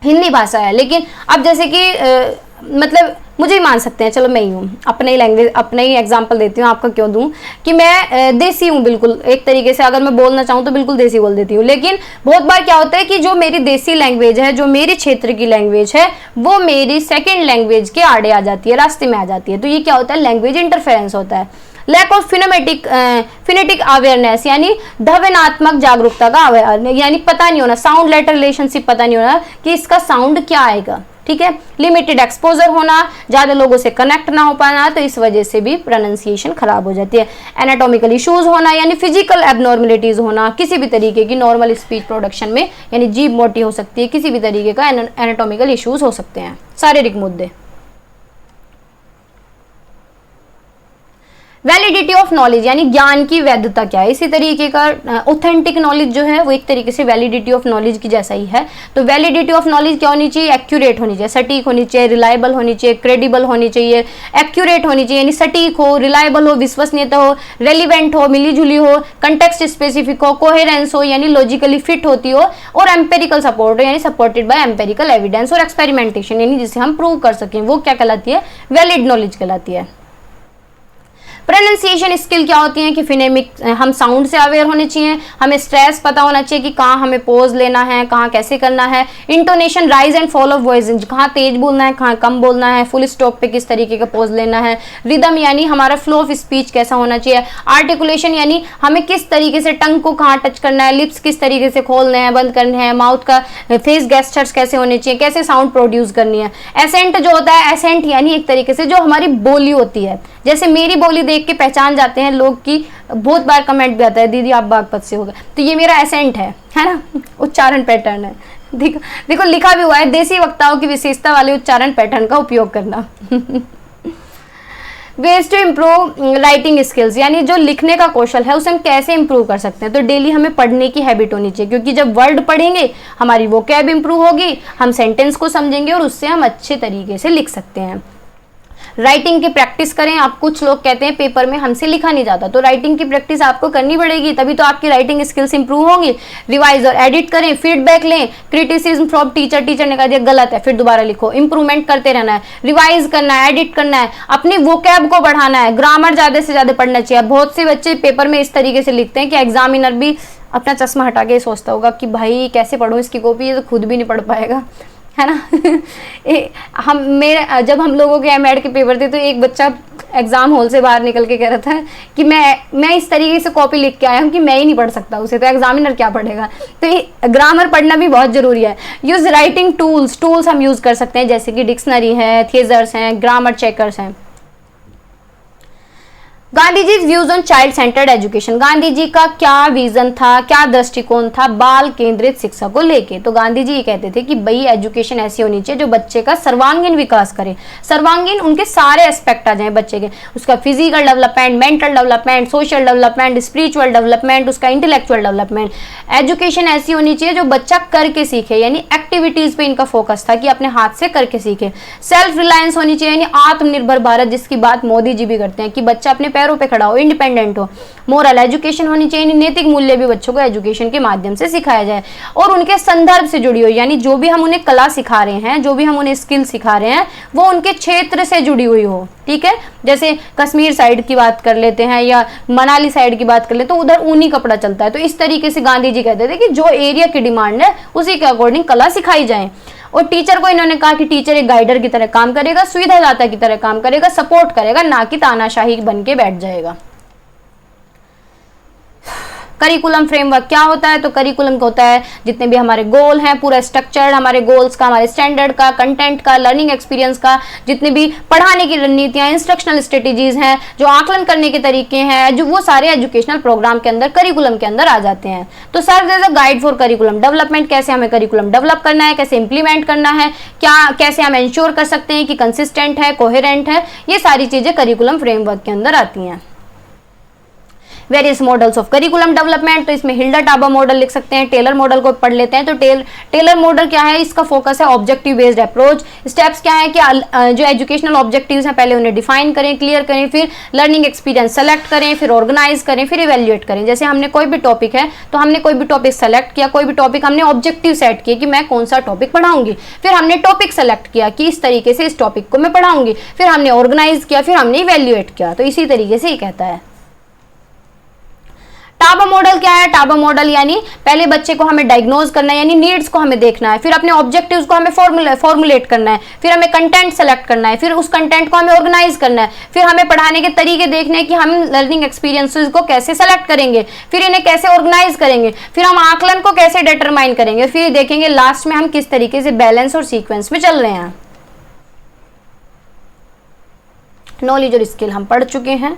हिंदी भाषा है, लेकिन अब जैसे कि मतलब मुझे ही मान सकते हैं, चलो मैं ही हूँ, अपने ही लैंग्वेज, अपने ही एग्जांपल देती हूँ, आपका क्यों दूँ, कि मैं देसी हूँ बिल्कुल, एक तरीके से अगर मैं बोलना चाहूँ तो बिल्कुल देसी बोल देती हूँ। लेकिन बहुत बार क्या होता है कि जो मेरी देसी लैंग्वेज है, जो मेरे क्षेत्र की लैंग्वेज है, वो मेरी सेकेंड लैंग्वेज के आड़े आ जाती है, रास्ते में आ जाती है, तो ये क्या होता है? लैंग्वेज इंटरफेरेंस होता है। लैक ऑफ फिनेटिक अवेयरनेस, यानी ध्वन्यात्मक जागरूकता का अवेयर, यानी पता नहीं होना, साउंड लेटर रिलेशनशिप पता नहीं होना कि इसका साउंड क्या आएगा, ठीक है। लिमिटेड एक्सपोजर होना, ज्यादा लोगों से कनेक्ट ना हो पाना, तो इस वजह से भी प्रोनाउंसिएशन खराब हो जाती है। एनाटॉमिकल इश्यूज होना, यानी फिजिकल एबनॉर्मलिटीज होना, किसी भी तरीके की नॉर्मल स्पीच प्रोडक्शन में, यानी जीभ मोटी हो सकती है, किसी भी तरीके का एनाटॉमिकल इश्यूज हो सकते हैं, शारीरिक मुद्दे। वैलिडिटी ऑफ नॉलेज, यानी ज्ञान की वैधता क्या है? इसी तरीके का ऑथेंटिक नॉलेज जो है वो एक तरीके से वैलिडिटी ऑफ नॉलेज की जैसा ही है। तो वैलिडिटी ऑफ नॉलेज क्या होनी चाहिए? एक्यूरेट होनी चाहिए, सटीक होनी चाहिए, रिलायबल होनी चाहिए, क्रेडिबल होनी चाहिए। एक्यूरेट होनी चाहिए यानी सटीक हो, रिलायबल हो, विश्वसनीयता हो, रेलिवेंट हो, मिलीजुली हो, कंटेक्स्ट स्पेसिफिक हो, कोहेरेंस हो यानी लॉजिकली फिट होती हो, और एम्पेरिकल सपोर्ट हो यानी सपोर्टेड बाय एम्पेरिकल एविडेंस और एक्सपेरिमेंटेशन, यानी जिसे हम प्रूव कर सकें, वो क्या कहलाती है? वैलिड नॉलेज कहलाती है। प्रोनाउंसिएशन स्किल क्या होती है कि फिनेमिक, हम साउंड से अवेयर होने चाहिए, हमें स्ट्रेस पता होना चाहिए कि कहाँ हमें पोज लेना है, कहाँ कैसे करना है। Intonation, rise and fall of voice, कहाँ तेज बोलना है, कहाँ कम बोलना है, फुल स्टॉप पे किस तरीके का पोज लेना है। रिदम यानी हमारा फ्लो ऑफ स्पीच कैसा होना चाहिए। आर्टिकुलेशन यानी हमें किस तरीके से टंग को कहाँ टच करना है, लिप्स किस तरीके से खोलने हैं, बंद करने हैं, माउथ का फेस गेस्चर्स कैसे होने चाहिए, कैसे साउंड प्रोड्यूस करनी है। एसेंट जो होता है, एसेंट यानी एक तरीके से जो हमारी बोली होती है, जैसे मेरी बोली देख के पहचान जाते हैं लोग की, बहुत बार कमेंट भी आता है दीदी आप बागपत से हो गए, तो ये मेरा एसेंट है ना, उच्चारण पैटर्न है। देखो देखो लिखा भी हुआ है, देसी वक्ताओं की विशेषता वाले उच्चारण पैटर्न का उपयोग करना। Ways to improve writing skills, यानी जो लिखने का कौशल है उसे हम कैसे इम्प्रूव कर सकते हैं। तो डेली हमें पढ़ने की हैबिट होनी चाहिए, क्योंकि जब वर्ड पढ़ेंगे हमारी वोकैब इम्प्रूव होगी, हम सेंटेंस को समझेंगे और उससे हम अच्छे तरीके से लिख सकते हैं। राइटिंग की प्रैक्टिस करें। आप कुछ लोग कहते हैं पेपर में हमसे लिखा नहीं जाता, तो राइटिंग की प्रैक्टिस आपको करनी पड़ेगी, तभी तो आपकी राइटिंग स्किल्स इंप्रूव होंगी। रिवाइज और एडिट करें, फीडबैक लें, क्रिटिसिज्म फ्रॉम टीचर, टीचर ने कहा दिया गलत है फिर दोबारा लिखो, इंप्रूवमेंट करते रहना है, रिवाइज करना है, एडिट करना है, अपनी वोकैब को बढ़ाना है, ग्रामर ज्यादा से ज्यादा पढ़ना चाहिए। बहुत से बच्चे पेपर में इस तरीके से लिखते हैं कि एग्जामिनर भी अपना चश्मा हटा के सोचता होगा कि भाई कैसे पढ़ूं इसकी कॉपी, ये तो खुद भी नहीं पढ़ पाएगा, है ना। जब हम लोगों के एमएड के पेपर थे तो एक बच्चा एग्जाम हॉल से बाहर निकल के कह रहा था कि मैं इस तरीके से कॉपी लिख के आया हूँ कि मैं ही नहीं पढ़ सकता उसे, तो एग्जामिनर क्या पढ़ेगा। तो ग्रामर पढ़ना भी बहुत जरूरी है। यूज राइटिंग टूल्स हम यूज कर सकते हैं, जैसे कि डिक्शनरी है, थेजर्स हैं, ग्रामर चेकर्स हैं। Gandhi ji views on child centred education, Gandhi ji का क्या विजन था, क्या दृष्टिकोण था बाल केंद्रित शिक्षा को लेके। तो गांधी जी ये कहते थे कि भाई एजुकेशन ऐसी होनी चाहिए जो बच्चे का सर्वांगीण विकास करे, सर्वांगीण उनके सारे एस्पेक्ट आ जाए बच्चे के, उसका physical development, mental development, social development, spiritual development, उसका इंटेलेक्चुअल डेवलपमेंट। एजुकेशन ऐसी होनी चाहिए जो बच्चा करके सीखे, यानी एक्टिविटीज पे इनका फोकस था कि अपने हाथ से करके सीखे। सेल्फ रिलायंस होनी चाहिए, यानी आत्मनिर्भर भारत, जिसकी बात मोदी जी भी करते हैं कि बच्चा अपने पैरों पे खड़ा हो, इंडिपेंडेंट हो। मोरल एजुकेशन होनी चाहिए, नैतिक मूल्य भी बच्चों को एजुकेशन के माध्यम से सिखाया जाए और उनके संदर्भ से जुड़ी हो, यानी जो भी हम उन्हें कला सिखा रहे हैं, जो भी हम उन्हें स्किल सिखा रहे हैं वो उनके क्षेत्र से जुड़ी हुई हो। ठीक है, जैसे कश्मीर साइड की बात कर लेते हैं या मनाली साइड की बात कर लेते हैं तो उधर ऊनी कपड़ा चलता है, तो इस तरीके से गांधी जी कहते थे कि जो एरिया की डिमांड है उसी के अकॉर्डिंग कला सिखाई जाए। और टीचर को इन्होंने कहा कि टीचर एक गाइडर की तरह काम करेगा, सुविधादाता की तरह काम करेगा, सपोर्ट करेगा, ना कि तानाशाही बन के बैठ जाएगा। करिकुलम फ्रेमवर्क क्या होता है, तो करिकुलम का होता है जितने भी हमारे गोल हैं, पूरा स्ट्रक्चर हमारे गोल्स का, हमारे स्टैंडर्ड का, कंटेंट का, लर्निंग एक्सपीरियंस का, जितने भी पढ़ाने की रणनीतियां, इंस्ट्रक्शनल स्ट्रेटेजीज हैं, जो आकलन करने के तरीके हैं, जो वो सारे एजुकेशनल प्रोग्राम के अंदर, करिकुलम के अंदर आ जाते हैं। तो serve as a guide for curriculum development, कैसे हमें करिकुलम डेवलप करना है, कैसे इंप्लीमेंट करना है, कैसे हम इंश्योर कर सकते हैं कि कंसिस्टेंट है, कोहेरेंट है, ये सारी चीजें करिकुलम फ्रेमवर्क के अंदर आती हैं। Various models of curriculum development, तो इसमें हिल्डर टाबा मॉडल लिख सकते हैं, टेलर मॉडल को पढ़ लेते हैं। तो टेलर मॉडल क्या है, इसका फोकस है ऑब्जेक्टिव बेस्ड अप्रोच। स्टेप्स क्या है कि जो एजुकेशनल ऑब्जेक्टिव्स हैं पहले उन्हें डिफाइन करें, क्लियर करें, फिर लर्निंग एक्सपीरियंस सेलेक्ट करें, फिर ऑर्गेनाइज करें, फिर इवेल्युएट करें। जैसे हमने कोई भी टॉपिक है तो हमने कोई भी टॉपिक सेलेक्ट किया, कोई भी टॉपिक हमने ऑब्जेक्टिव सेट किया कि मैं कौन सा टॉपिक पढ़ाऊंगी, फिर हमने टॉपिक सेलेक्ट किया कि इस तरीके से इस टॉपिक को मैं पढ़ाऊंगी, फिर हमने ऑर्गेनाइज किया, फिर हमने इवेल्युएट किया। तो इसी तरीके से ये कहता है। टाबा मॉडल क्या है, टाबा मॉडल यानी पहले बच्चे को हमें डायग्नोज करना है, यानी नीड्स को हमें देखना है, फिर अपने ऑब्जेक्टिव्स को हमें फॉर्मुलेट करना है, फिर हमें कंटेंट सेलेक्ट करना है, फिर उस कंटेंट को हमें ऑर्गेनाइज करना है, फिर हमें पढ़ाने के तरीके देखने हैं कि हम लर्निंग एक्सपीरियंसेस को कैसे सेलेक्ट करेंगे, फिर इन्हें कैसे ऑर्गेनाइज करेंगे, फिर हम आकलन को कैसे डिटरमाइन करेंगे, फिर देखेंगे लास्ट में हम किस तरीके से बैलेंस और सीक्वेंस में चल रहे हैं। नॉलेज और स्किल हम पढ़ चुके हैं।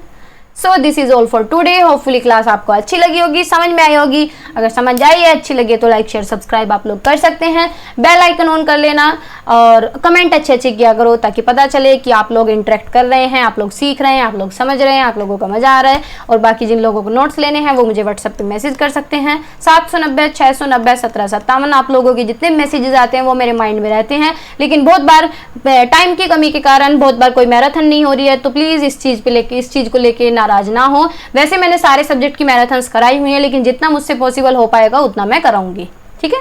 So this is all for today. Hopefully class आपको अच्छी लगी होगी, समझ में आई होगी। अगर समझ आई है, अच्छी लगी तो लाइक शेयर सब्सक्राइब आप लोग कर सकते हैं, बेल आइकन ऑन कर लेना और कमेंट अच्छे अच्छे किया करो ताकि पता चले कि आप लोग इंटरेक्ट कर रहे हैं, आप लोग सीख रहे हैं, आप लोग समझ रहे हैं, आप लोगों को मजा आ रहा है। और बाकी जिन लोगों को नोट्स लेने हैं वो मुझे व्हाट्सएप पे मैसेज कर सकते हैं 790 690 1757। आप लोगों के जितने मैसेजेस आते हैं वो मेरे माइंड में रहते हैं, लेकिन बहुत बार टाइम की कमी के कारण बहुत बार कोई मैराथन नहीं हो रही है, तो प्लीज इस चीज को लेके नाराज ना हो। वैसे मैंने सारे सब्जेक्ट की मैराथन्स कराई हुई है, लेकिन जितना मुझसे पॉसिबल हो पाएगा उतना मैं कराऊंगी। ठीक है।